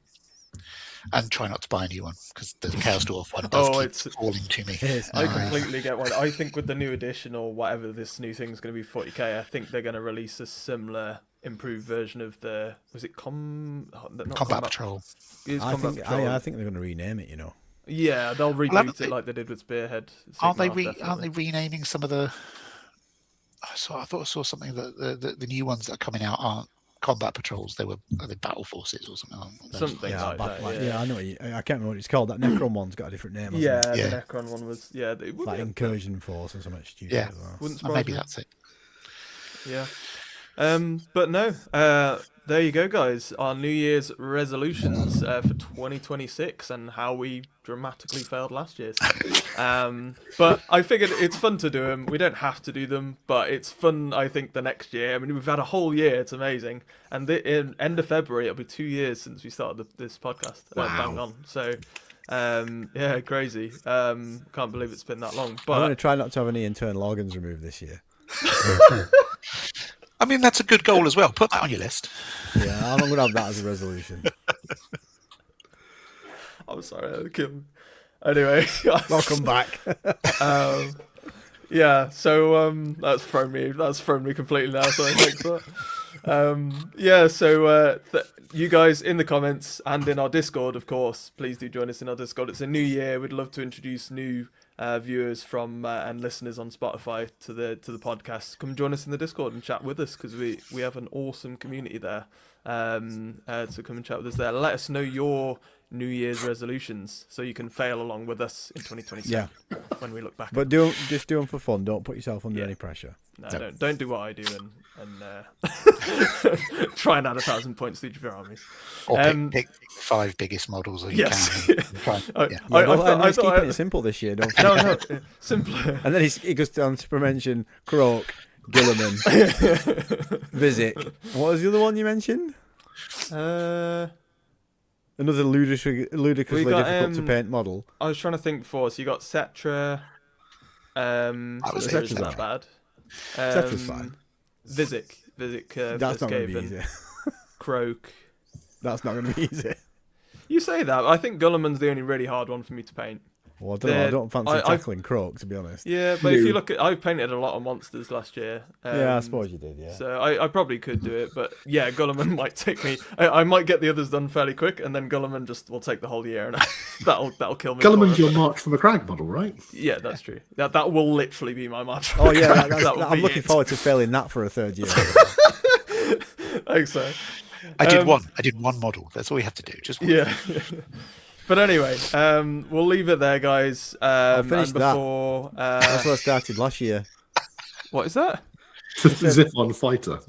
And try not to buy a new one, because the Chaos Dwarf one does keep falling to me. I completely get one. I think with the new edition or whatever this new thing is going to be 40k, I think they're going to release a similar improved version of the Combat Patrol. I think they're going to rename it. Yeah, they'll reboot it like they did with Spearhead. Aren't they renaming some of the? I thought I saw something that the new ones that are coming out aren't Combat Patrols. Are they Battle Forces or something? Something like that. Yeah, I know. I can't remember what it's called. That Necron one's got a different name. Yeah, the Necron one was. Yeah, like Incursion Force or something stupid. Yeah, wouldn't surprise maybe me. That's it. Yeah. But no, there you go, guys. Our New Year's resolutions for 2026 and how we dramatically failed last year's. But I figured it's fun to do them. We don't have to do them, but it's fun, I think, the next year. I mean, we've had a whole year. It's amazing. And in end of February, it'll be 2 years since we started this podcast. Wow. Bang on. So, yeah, crazy. Can't believe it's been that long. But I'm going to try not to have any internal organs removed this year. I mean, that's a good goal as well. Put that on your list. Yeah, I'm going to have that as a resolution. I'm sorry, that killed me. Anyway, welcome back. Yeah, so that's thrown me completely now. So thanks for Yeah, so you guys in the comments and in our Discord, of course, please do join us in our Discord. It's a new year. We'd love to introduce new viewers from and listeners on Spotify to the podcast. Come join us in the Discord and chat with us, because we have an awesome community there. So come and chat with us there. Let us know your New Year's resolutions so you can fail along with us in 2027 when we look back. But just do them for fun. Don't put yourself under any pressure. No, don't do what I do and try and add 1,000 points to each of your armies. Or pick 5 biggest models that you can. I thought keeping it simple this year. Don't forget. No, simpler. And then he goes down to mention Croak, Gilliman, Vizic. What was the other one you mentioned? Another ludicrously difficult to paint model. I was trying to think before. So you got Cetra. Cetra's not bad. Cetra's fine. Vizic. That's not going to be easy. Croak. That's not going to be easy. You say that. I think Gulliman's the only really hard one for me to paint. Well, I don't know. I don't fancy tackling Croak, to be honest. Yeah, but if you look at, I've painted a lot of monsters last year. Yeah, I suppose you did. Yeah. So I probably could do it, but yeah, Gulliman might take me. I might get the others done fairly quick, and then Gulliman just will take the whole year, and that'll kill me. Gulliman's your March from the Crag model, right? Yeah, that's true. That will literally be my March. Oh yeah, I'm looking forward to failing that for a third year. Thanks, so. I did one model. That's all you have to do. Just one. Yeah. But anyway, we'll leave it there, guys. I finished before, That's what I started last year. What is that? Ziphon fighter.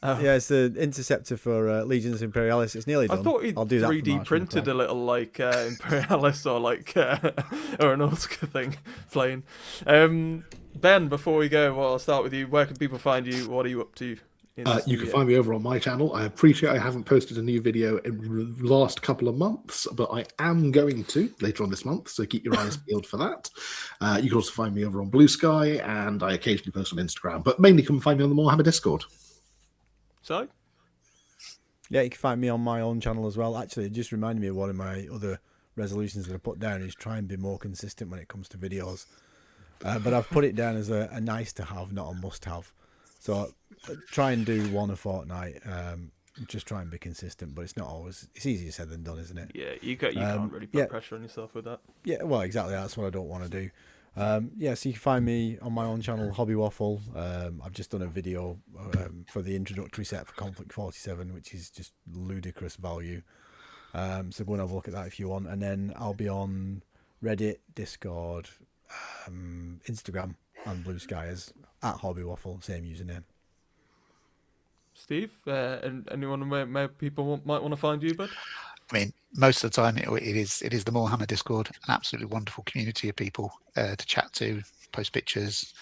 Oh. Yeah, it's the interceptor for Legions Imperialis. It's nearly done. I thought he'd I'll do that 3D printed a little like Imperialis or like or an Oscar thing plane. Ben, before we go, I'll start with you. Where can people find you? What are you up to? You can find me over on my channel. I appreciate I haven't posted a new video in the last couple of months, but I am going to later on this month, so keep your eyes peeled for that. You can also find me over on Blue Sky, and I occasionally post on Instagram, but mainly come find me on the Morehammer Discord. So? Yeah, you can find me on my own channel as well. Actually, it just reminded me of one of my other resolutions that I put down is try and be more consistent when it comes to videos. But I've put it down as a nice to have, not a must have. So try and do one a fortnight. Just try and be consistent, but it's not always. It's easier said than done, isn't it? Yeah, you can't really put pressure on yourself with that. Yeah, well, exactly. That's what I don't want to do. So you can find me on my own channel, Hobby Waffle. I've just done a video for the introductory set for Conflict 47, which is just ludicrous value. So go and have a look at that if you want. And then I'll be on Reddit, Discord, Instagram, and Blue Sky as at Hobby Waffle, same username. Steve, and anyone where people might want to find you, bud? I mean, most of the time it is the Morehammer Discord, an absolutely wonderful community of people to chat to, post pictures,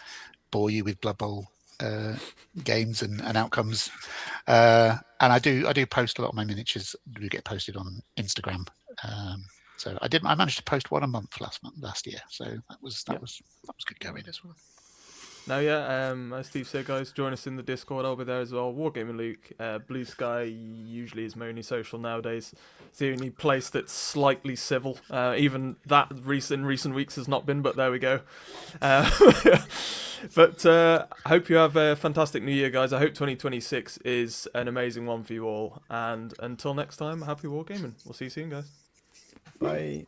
bore you with Blood Bowl games and outcomes. And I do post a lot of my miniatures do get posted on Instagram. So I managed to post one a month last year. So that was good going as well. No, yeah, as Steve said, guys, join us in the Discord. I'll be there as well. Wargaming Luke, Blue Sky usually is my only social nowadays. It's the only place that's slightly civil. Even that recent weeks has not been, but there we go. But I hope you have a fantastic new year, guys. I hope 2026 is an amazing one for you all. And until next time, happy wargaming. We'll see you soon, guys. Bye.